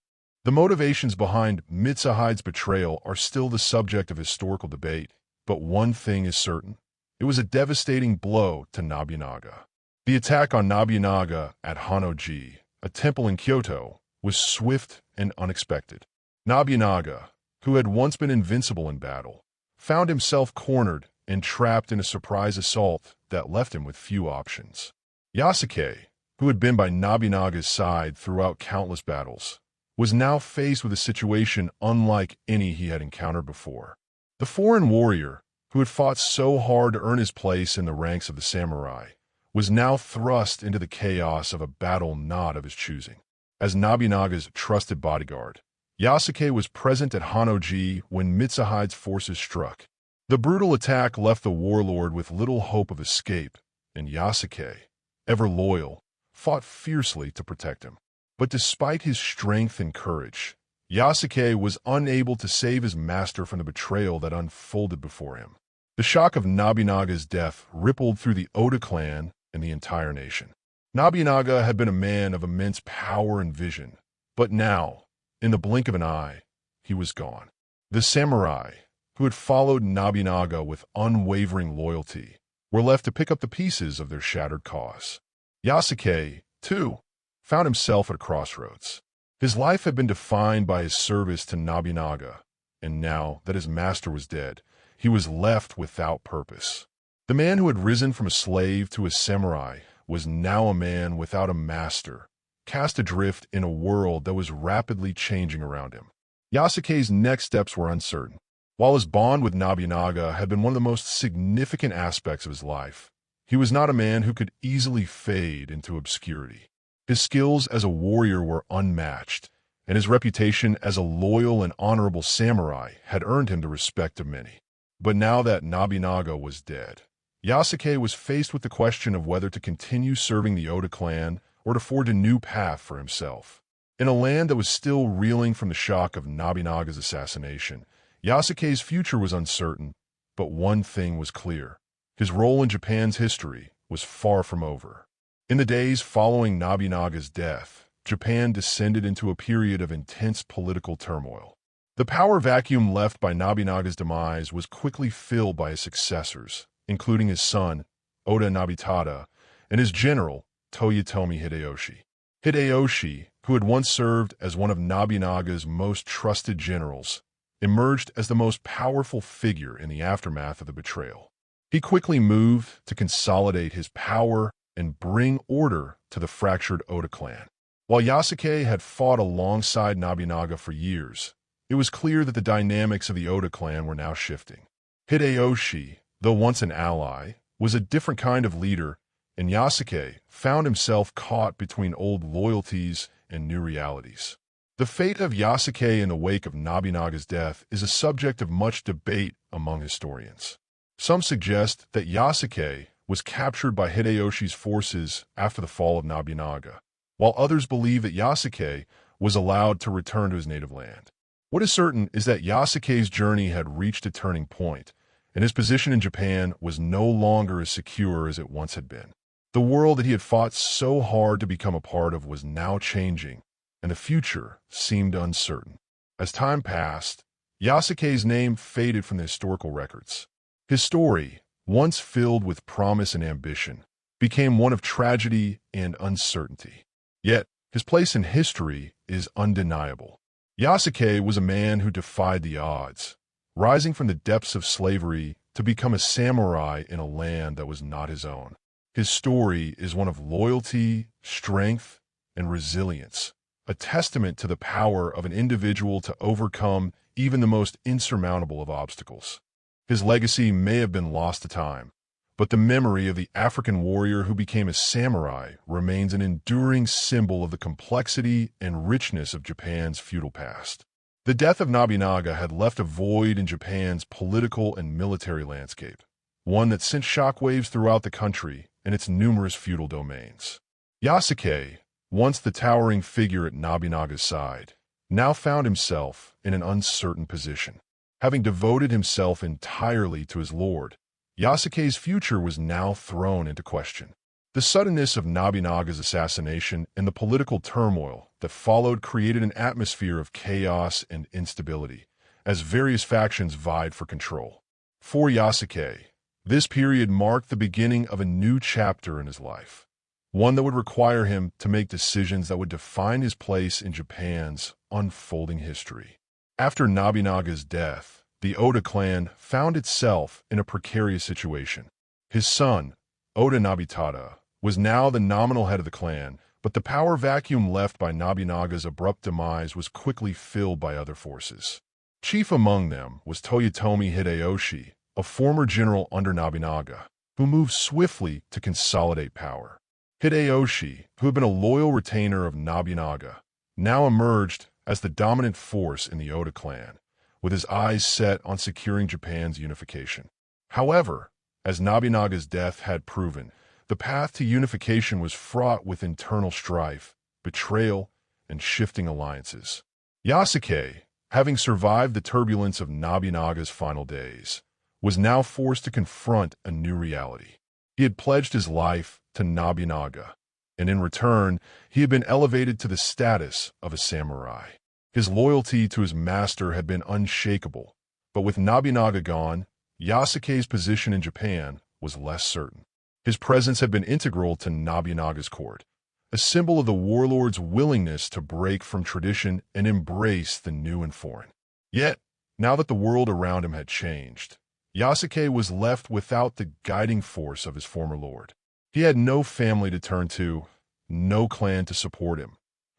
The motivations behind Mitsuhide's betrayal are still the subject of historical debate, but one thing is certain. It was a devastating blow to Nobunaga. The attack on Nobunaga at Honnoji, a temple in Kyoto, was swift and unexpected. Nobunaga, who had once been invincible in battle, found himself cornered and trapped in a surprise assault that left him with few options. Yasuke, who had been by Nobunaga's side throughout countless battles, was now faced with a situation unlike any he had encountered before. The foreign warrior, who had fought so hard to earn his place in the ranks of the samurai, was now thrust into the chaos of a battle not of his choosing. As Nobunaga's trusted bodyguard, Yasuke was present at Honnoji when Mitsuhide's forces struck. The brutal attack left the warlord with little hope of escape, and Yasuke, ever loyal, fought fiercely to protect him. But despite his strength and courage, Yasuke was unable to save his master from the betrayal that unfolded before him. The shock of Nobunaga's death rippled through the Oda clan and the entire nation. Nobunaga had been a man of immense power and vision, but now, in the blink of an eye, he was gone. The samurai, who had followed Nobunaga with unwavering loyalty, were left to pick up the pieces of their shattered cause. Yasuke, too, found himself at a crossroads. His life had been defined by his service to Nobunaga, and now that his master was dead, he was left without purpose. The man who had risen from a slave to a samurai was now a man without a master, cast adrift in a world that was rapidly changing around him. Yasuke's next steps were uncertain. While his bond with Nobunaga had been one of the most significant aspects of his life, he was not a man who could easily fade into obscurity. His skills as a warrior were unmatched, and his reputation as a loyal and honorable samurai had earned him the respect of many. But now that Nobunaga was dead, Yasuke was faced with the question of whether to continue serving the Oda clan or to forge a new path for himself. In a land that was still reeling from the shock of Nobunaga's assassination, Yasuke's future was uncertain, but one thing was clear. His role in Japan's history was far from over. In the days following Nobunaga's death, Japan descended into a period of intense political turmoil. The power vacuum left by Nobunaga's demise was quickly filled by his successors, including his son, Oda Nobunaga, and his general, Toyotomi Hideyoshi. Hideyoshi, who had once served as one of Nobunaga's most trusted generals, emerged as the most powerful figure in the aftermath of the betrayal. He quickly moved to consolidate his power and bring order to the fractured Oda clan. While Yasuke had fought alongside Nobunaga for years, it was clear that the dynamics of the Oda clan were now shifting. Hideyoshi, though once an ally, was a different kind of leader, and Yasuke found himself caught between old loyalties and new realities. The fate of Yasuke in the wake of Nobunaga's death is a subject of much debate among historians. Some suggest that Yasuke was captured by Hideyoshi's forces after the fall of Nobunaga, while others believe that Yasuke was allowed to return to his native land. What is certain is that Yasuke's journey had reached a turning point, and his position in Japan was no longer as secure as it once had been. The world that he had fought so hard to become a part of was now changing, and the future seemed uncertain. As time passed, Yasuke's name faded from the historical records. His story, once filled with promise and ambition, became one of tragedy and uncertainty. Yet, his place in history is undeniable. Yasuke was a man who defied the odds, rising from the depths of slavery to become a samurai in a land that was not his own. His story is one of loyalty, strength, and resilience, a testament to the power of an individual to overcome even the most insurmountable of obstacles. His legacy may have been lost to time, but the memory of the African warrior who became a samurai remains an enduring symbol of the complexity and richness of Japan's feudal past. The death of Nobunaga had left a void in Japan's political and military landscape, one that sent shockwaves throughout the country and its numerous feudal domains. Yasuke, once the towering figure at Nobunaga's side, now found himself in an uncertain position. Having devoted himself entirely to his lord, Yasuke's future was now thrown into question. The suddenness of Nobunaga's assassination and the political turmoil that followed created an atmosphere of chaos and instability, as various factions vied for control. For Yasuke, this period marked the beginning of a new chapter in his life, one that would require him to make decisions that would define his place in Japan's unfolding history. After Nobunaga's death, the Oda clan found itself in a precarious situation. His son, Oda Nobunaga, was now the nominal head of the clan, but the power vacuum left by Nobunaga's abrupt demise was quickly filled by other forces. Chief among them was Toyotomi Hideyoshi, a former general under Nobunaga, who moved swiftly to consolidate power. Hideyoshi, who had been a loyal retainer of Nobunaga, now emerged as the dominant force in the Oda clan, with his eyes set on securing Japan's unification. However, as Nobunaga's death had proven, the path to unification was fraught with internal strife, betrayal, and shifting alliances. Yasuke, having survived the turbulence of Nobunaga's final days, was now forced to confront a new reality. He had pledged his life to Nobunaga, and in return, he had been elevated to the status of a samurai. His loyalty to his master had been unshakable, but with Nobunaga gone, Yasuke's position in Japan was less certain. His presence had been integral to Nobunaga's court, a symbol of the warlord's willingness to break from tradition and embrace the new and foreign. Yet, now that the world around him had changed, Yasuke was left without the guiding force of his former lord. He had no family to turn to, no clan to support him,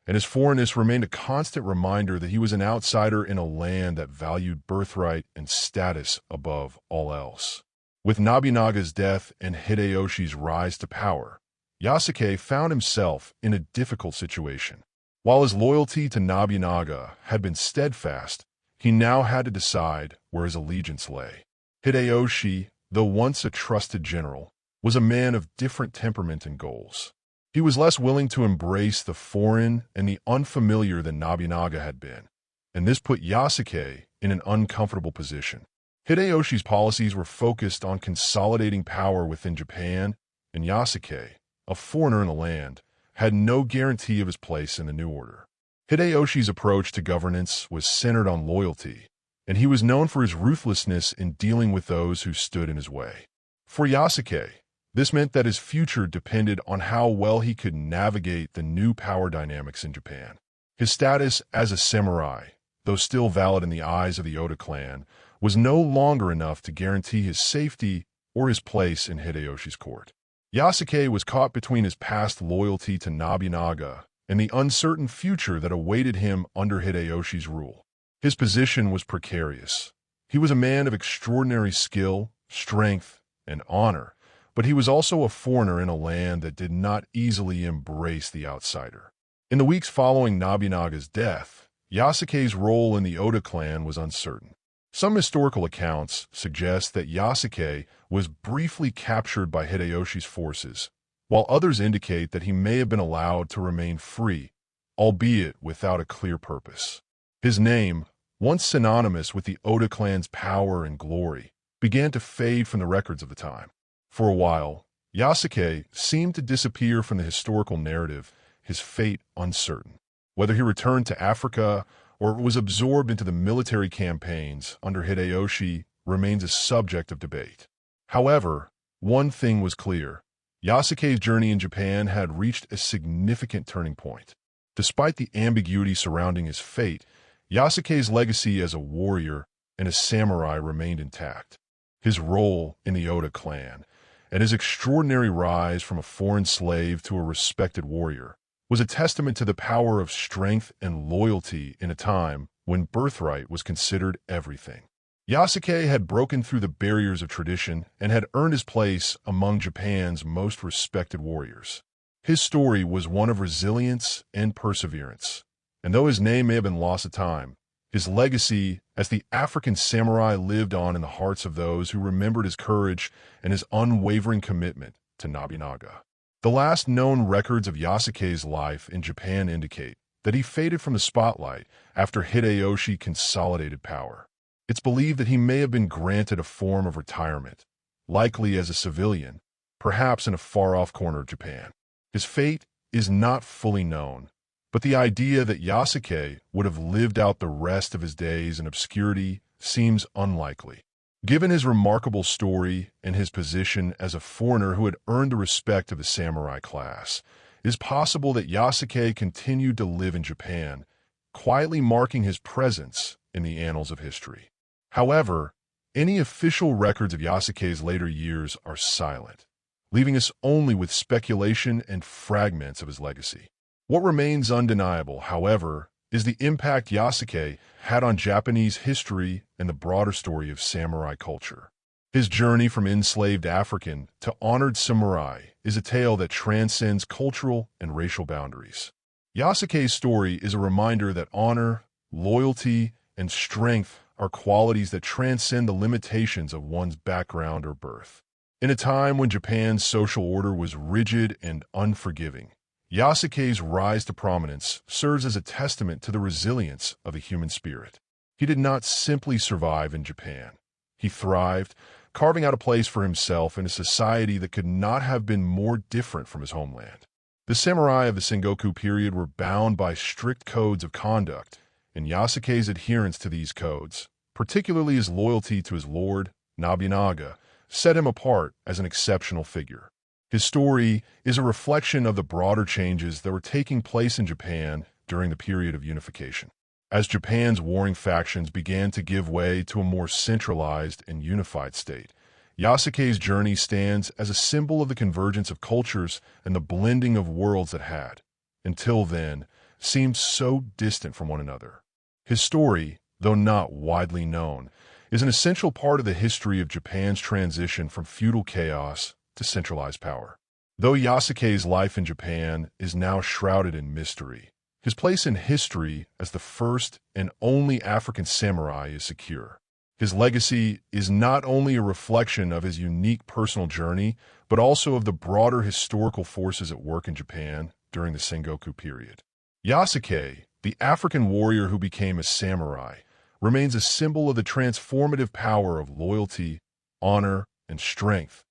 and his foreignness remained a constant reminder that he was an outsider in a land that valued birthright and status above all else. With Nobunaga's death and Hideyoshi's rise to power, Yasuke found himself in a difficult situation. While his loyalty to Nobunaga had been steadfast, he now had to decide where his allegiance lay. Hideyoshi, though once a trusted general, was a man of different temperament and goals. He was less willing to embrace the foreign and the unfamiliar than Nobunaga had been, and this put Yasuke in an uncomfortable position. Hideyoshi's policies were focused on consolidating power within Japan, and Yasuke, a foreigner in the land, had no guarantee of his place in the new order. Hideyoshi's approach to governance was centered on loyalty, and he was known for his ruthlessness in dealing with those who stood in his way. For Yasuke, this meant that his future depended on how well he could navigate the new power dynamics in Japan. His status as a samurai, though still valid in the eyes of the Oda clan, was no longer enough to guarantee his safety or his place in Hideyoshi's court. Yasuke was caught between his past loyalty to Nobunaga and the uncertain future that awaited him under Hideyoshi's rule. His position was precarious. He was a man of extraordinary skill, strength, and honor, but he was also a foreigner in a land that did not easily embrace the outsider. In the weeks following Nobunaga's death, Yasuke's role in the Oda clan was uncertain. Some historical accounts suggest that Yasuke was briefly captured by Hideyoshi's forces, while others indicate that he may have been allowed to remain free, albeit without a clear purpose. His name, once synonymous with the Oda clan's power and glory, began to fade from the records of the time. For a while, Yasuke seemed to disappear from the historical narrative, his fate uncertain. Whether he returned to Africa or was absorbed into the military campaigns under Hideyoshi remains a subject of debate. However, one thing was clear. Yasuke's journey in Japan had reached a significant turning point. Despite the ambiguity surrounding his fate, Yasuke's legacy as a warrior and a samurai remained intact. His role in the Oda clan and his extraordinary rise from a foreign slave to a respected warrior was a testament to the power of strength and loyalty in a time when birthright was considered everything. Yasuke had broken through the barriers of tradition and had earned his place among Japan's most respected warriors. His story was one of resilience and perseverance, and though his name may have been lost to time, his legacy as the African samurai lived on in the hearts of those who remembered his courage and his unwavering commitment to Nobunaga. The last known records of Yasuke's life in Japan indicate that he faded from the spotlight after Hideyoshi consolidated power. It's believed that he may have been granted a form of retirement, likely as a civilian, perhaps in a far-off corner of Japan. His fate is not fully known, but the idea that Yasuke would have lived out the rest of his days in obscurity seems unlikely. Given his remarkable story and his position as a foreigner who had earned the respect of the samurai class, it is possible that Yasuke continued to live in Japan, quietly marking his presence in the annals of history. However, any official records of Yasuke's later years are silent, leaving us only with speculation and fragments of his legacy. What remains undeniable, however, is the impact Yasuke had on Japanese history and the broader story of samurai culture. His journey from enslaved African to honored samurai is a tale that transcends cultural and racial boundaries. Yasuke's story is a reminder that honor, loyalty, and strength are qualities that transcend the limitations of one's background or birth. In a time when Japan's social order was rigid and unforgiving, Yasuke's rise to prominence serves as a testament to the resilience of the human spirit. He did not simply survive in Japan. He thrived, carving out a place for himself in a society that could not have been more different from his homeland. The samurai of the Sengoku period were bound by strict codes of conduct, and Yasuke's adherence to these codes, particularly his loyalty to his lord, Nobunaga, set him apart as an exceptional figure. His story is a reflection of the broader changes that were taking place in Japan during the period of unification. As Japan's warring factions began to give way to a more centralized and unified state, Yasuke's journey stands as a symbol of the convergence of cultures and the blending of worlds that had, until then, seemed so distant from one another. His story, though not widely known, is an essential part of the history of Japan's transition from feudal chaos to centralized power. Though Yasuke's life in Japan is now shrouded in mystery, his place in history as the first and only African samurai is secure. His legacy is not only a reflection of his unique personal journey, but also of the broader historical forces at work in Japan during the Sengoku period. Yasuke, the African warrior who became a samurai, remains a symbol of the transformative power of loyalty, honor, and strength,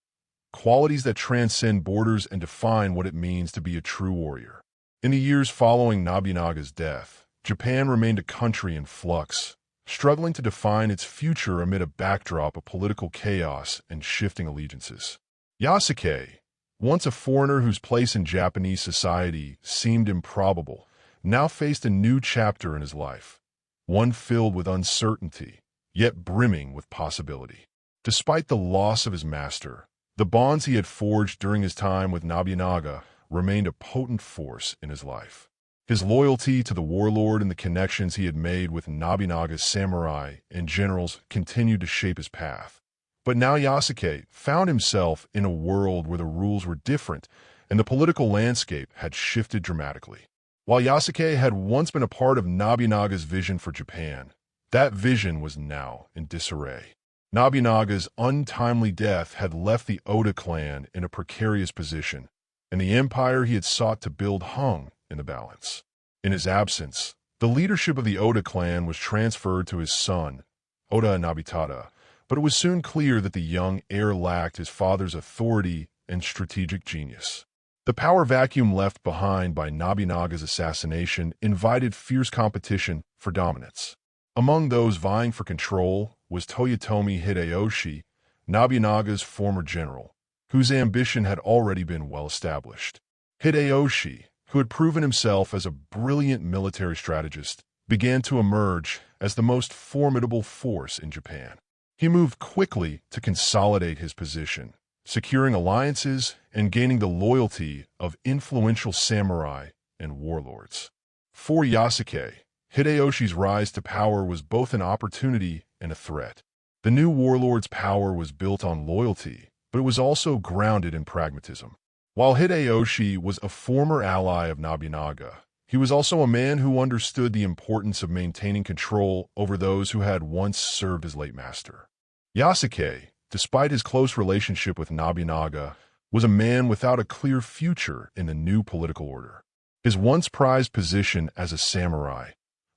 qualities that transcend borders and define what it means to be a true warrior. In the years following Nobunaga's death, Japan remained a country in flux, struggling to define its future amid a backdrop of political chaos and shifting allegiances. Yasuke, once a foreigner whose place in Japanese society seemed improbable, now faced a new chapter in his life, one filled with uncertainty, yet brimming with possibility. Despite the loss of his master, the bonds he had forged during his time with Nobunaga remained a potent force in his life. His loyalty to the warlord and the connections he had made with Nobunaga's samurai and generals continued to shape his path. But now Yasuke found himself in a world where the rules were different and the political landscape had shifted dramatically. While Yasuke had once been a part of Nobunaga's vision for Japan, that vision was now in disarray. Nobunaga's untimely death had left the Oda clan in a precarious position, and the empire he had sought to build hung in the balance. In his absence, the leadership of the Oda clan was transferred to his son, Oda Nobunaga, but it was soon clear that the young heir lacked his father's authority and strategic genius. The power vacuum left behind by Nobunaga's assassination invited fierce competition for dominance. Among those vying for control was Toyotomi Hideyoshi, Nobunaga's former general, whose ambition had already been well established. Hideyoshi, who had proven himself as a brilliant military strategist, began to emerge as the most formidable force in Japan. He moved quickly to consolidate his position, securing alliances and gaining the loyalty of influential samurai and warlords. For Yasuke, Hideyoshi's rise to power was both an opportunity and a threat. The new warlord's power was built on loyalty, but it was also grounded in pragmatism. While Hideyoshi was a former ally of Nobunaga, he was also a man who understood the importance of maintaining control over those who had once served his late master. Yasuke, despite his close relationship with Nobunaga, was a man without a clear future in the new political order. His once prized position as a samurai,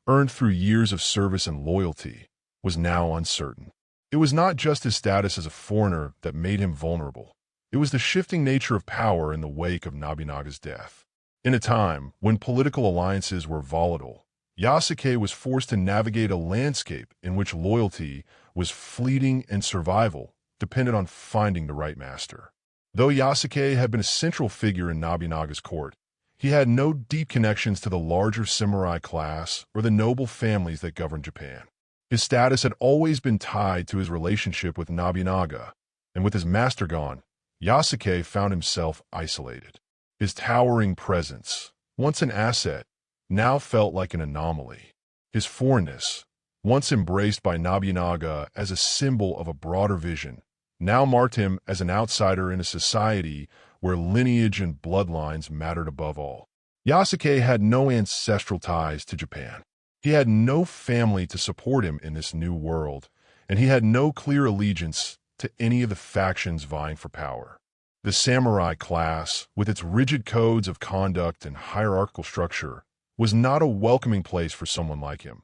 earned through years of service and loyalty, was now uncertain. It was not just his status as a foreigner that made him vulnerable. It was the shifting nature of power in the wake of Nobunaga's death. In a time when political alliances were volatile, Yasuke was forced to navigate a landscape in which loyalty was fleeting and survival depended on finding the right master. Though Yasuke had been a central figure in Nobunaga's court, he had no deep connections to the larger samurai class or the noble families that governed Japan. His status had always been tied to his relationship with Nobunaga, and with his master gone, Yasuke found himself isolated. His towering presence, once an asset, now felt like an anomaly. His foreignness, once embraced by Nobunaga as a symbol of a broader vision, now marked him as an outsider in a society where lineage and bloodlines mattered above all. Yasuke had no ancestral ties to Japan. He had no family to support him in this new world, and he had no clear allegiance to any of the factions vying for power. The samurai class, with its rigid codes of conduct and hierarchical structure, was not a welcoming place for someone like him,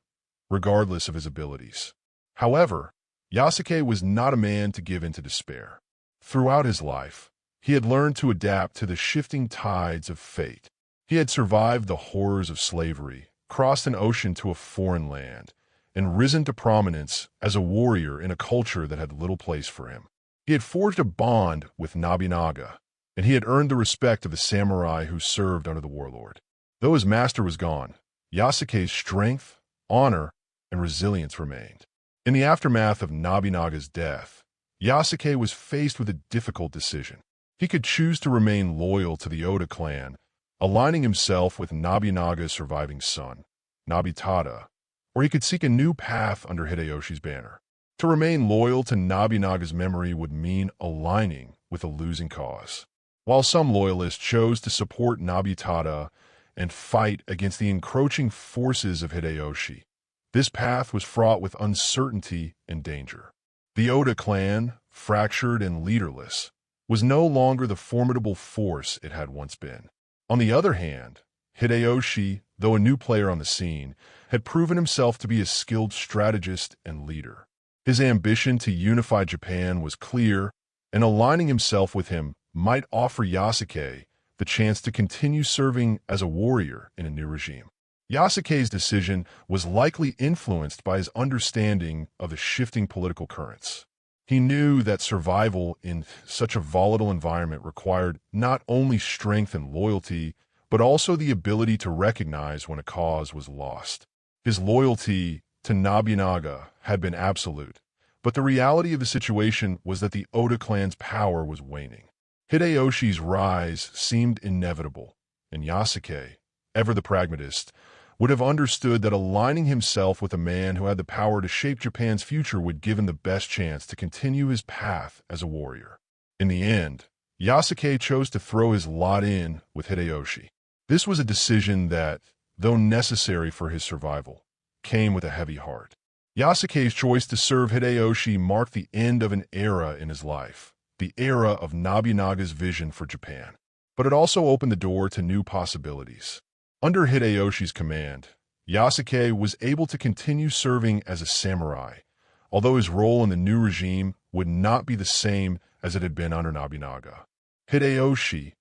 regardless of his abilities. However, Yasuke was not a man to give in to despair. Throughout his life, he had learned to adapt to the shifting tides of fate. He had survived the horrors of slavery, crossed an ocean to a foreign land, and risen to prominence as a warrior in a culture that had little place for him. He had forged a bond with Nobunaga, and he had earned the respect of the samurai who served under the warlord. Though his master was gone, Yasuke's strength, honor, and resilience remained. In the aftermath of Nobunaga's death, Yasuke was faced with a difficult decision. He could choose to remain loyal to the Oda clan, aligning himself with Nobunaga's surviving son, Nobutada, or he could seek a new path under Hideyoshi's banner. To remain loyal to Nobunaga's memory would mean aligning with a losing cause. While some loyalists chose to support Nobutada and fight against the encroaching forces of Hideyoshi, this path was fraught with uncertainty and danger. The Oda clan, fractured and leaderless, was no longer the formidable force it had once been. On the other hand, Hideyoshi, though a new player on the scene, had proven himself to be a skilled strategist and leader. His ambition to unify Japan was clear, and aligning himself with him might offer Yasuke the chance to continue serving as a warrior in a new regime. Yasuke's decision was likely influenced by his understanding of the shifting political currents. He knew that survival in such a volatile environment required not only strength and loyalty, but also the ability to recognize when a cause was lost. His loyalty to Nobunaga had been absolute, but the reality of the situation was that the Oda clan's power was waning. Hideyoshi's rise seemed inevitable, and Yasuke, ever the pragmatist, would have understood that aligning himself with a man who had the power to shape Japan's future would give him the best chance to continue his path as a warrior. In the end, Yasuke chose to throw his lot in with Hideyoshi. This was a decision that, though necessary for his survival, came with a heavy heart. Yasuke's choice to serve Hideyoshi marked the end of an era in his life, the era of Nobunaga's vision for Japan. But it also opened the door to new possibilities. Under Hideyoshi's command, Yasuke was able to continue serving as a samurai, although his role in the new regime would not be the same as it had been under Nobunaga. Hideyoshi,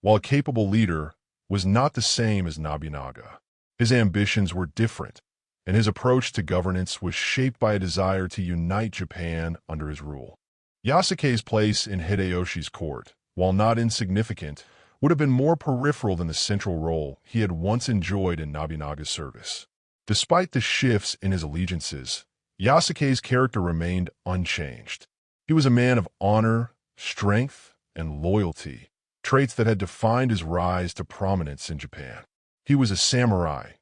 while a capable leader, was not the same as Nobunaga. His ambitions were different, and his approach to governance was shaped by a desire to unite Japan under his rule. Yasuke's place in Hideyoshi's court, while not insignificant, would have been more peripheral than the central role he had once enjoyed in Nobunaga's service. Despite the shifts in his allegiances, Yasuke's character remained unchanged. He was a man of honor, strength, and loyalty, traits that had defined his rise to prominence in Japan. He was a samurai,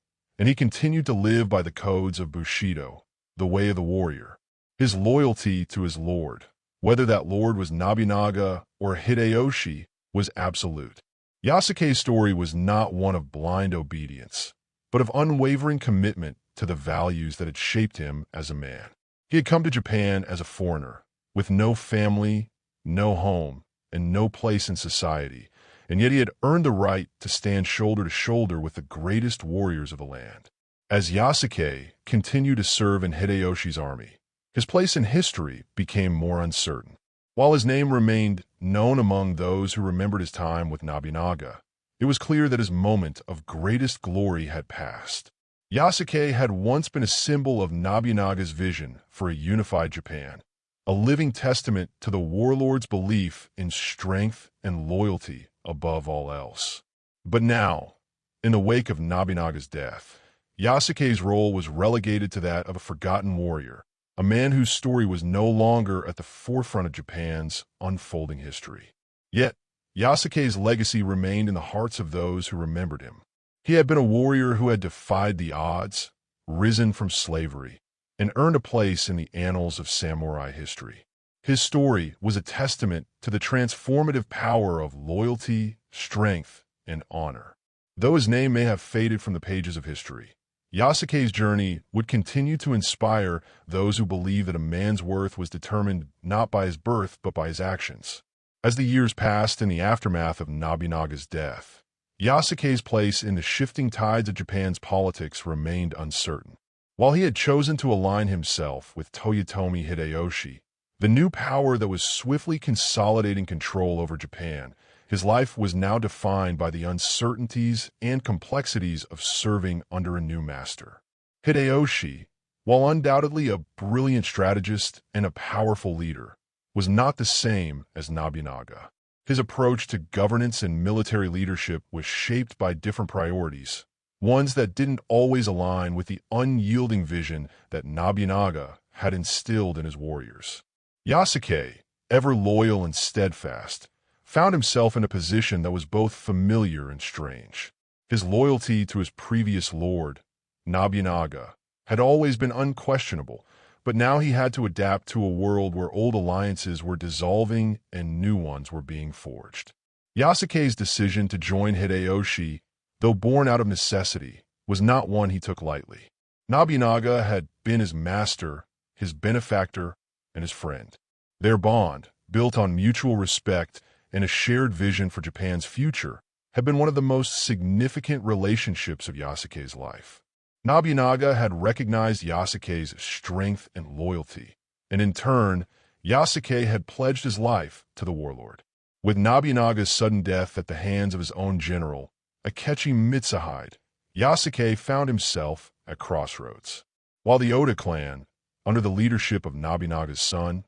and he continued to live by the codes of Bushido, the way of the warrior. His loyalty to his lord, whether that lord was Nobunaga or Hideyoshi, was absolute. Yasuke's story was not one of blind obedience, but of unwavering commitment to the values that had shaped him as a man. He had come to Japan as a foreigner, with no family, no home, and no place in society, and yet he had earned the right to stand shoulder to shoulder with the greatest warriors of the land. As Yasuke continued to serve in Hideyoshi's army, his place in history became more uncertain. While his name remained known among those who remembered his time with Nobunaga, it was clear that his moment of greatest glory had passed. Yasuke had once been a symbol of Nobunaga's vision for a unified Japan, a living testament to the warlord's belief in strength and loyalty above all else. But now, in the wake of Nobunaga's death, Yasuke's role was relegated to that of a forgotten warrior, a man whose story was no longer at the forefront of Japan's unfolding history. Yet, Yasuke's legacy remained in the hearts of those who remembered him. He had been a warrior who had defied the odds, risen from slavery, and earned a place in the annals of samurai history. His story was a testament to the transformative power of loyalty, strength, and honor. Though his name may have faded from the pages of history, Yasuke's journey would continue to inspire those who believe that a man's worth was determined not by his birth but by his actions. As the years passed in the aftermath of Nobunaga's death, Yasuke's place in the shifting tides of Japan's politics remained uncertain. While he had chosen to align himself with Toyotomi Hideyoshi, the new power that was swiftly consolidating control over Japan, his life was now defined by the uncertainties and complexities of serving under a new master. Hideyoshi, while undoubtedly a brilliant strategist and a powerful leader, was not the same as Nobunaga. His approach to governance and military leadership was shaped by different priorities, ones that didn't always align with the unyielding vision that Nobunaga had instilled in his warriors. Yasuke, ever loyal and steadfast, found himself in a position that was both familiar and strange. His loyalty to his previous lord, Nobunaga, had always been unquestionable, but now he had to adapt to a world where old alliances were dissolving and new ones were being forged. Yasuke's decision to join Hideyoshi, though born out of necessity, was not one he took lightly. Nobunaga had been his master, his benefactor, and his friend. Their bond, built on mutual respect and a shared vision for Japan's future, had been one of the most significant relationships of Yasuke's life. Nobunaga had recognized Yasuke's strength and loyalty, and in turn, Yasuke had pledged his life to the warlord. With Nobunaga's sudden death at the hands of his own general, Akechi Mitsuhide, Yasuke found himself at crossroads. While the Oda clan, under the leadership of Nobunaga's son,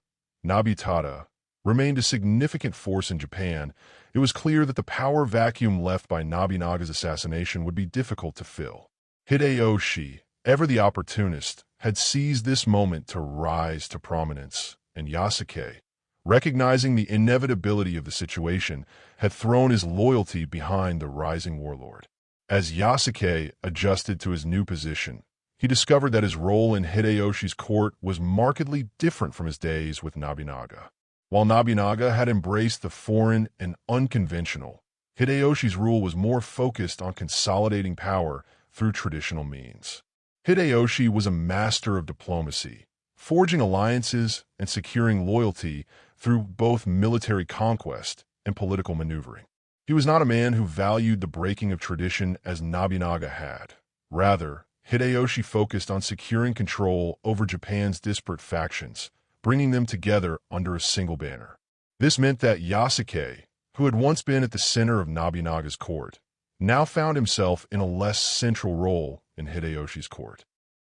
Nobutada, remained a significant force in Japan, it was clear that the power vacuum left by Nobunaga's assassination would be difficult to fill. Hideyoshi, ever the opportunist, had seized this moment to rise to prominence, and Yasuke, recognizing the inevitability of the situation, had thrown his loyalty behind the rising warlord. As Yasuke adjusted to his new position, he discovered that his role in Hideyoshi's court was markedly different from his days with Nobunaga. While Nobunaga had embraced the foreign and unconventional, Hideyoshi's rule was more focused on consolidating power through traditional means. Hideyoshi was a master of diplomacy, forging alliances and securing loyalty through both military conquest and political maneuvering. He was not a man who valued the breaking of tradition as Nobunaga had. Rather, Hideyoshi focused on securing control over Japan's disparate factions, bringing them together under a single banner. This meant that Yasuke, who had once been at the center of Nobunaga's court, now found himself in a less central role in Hideyoshi's court.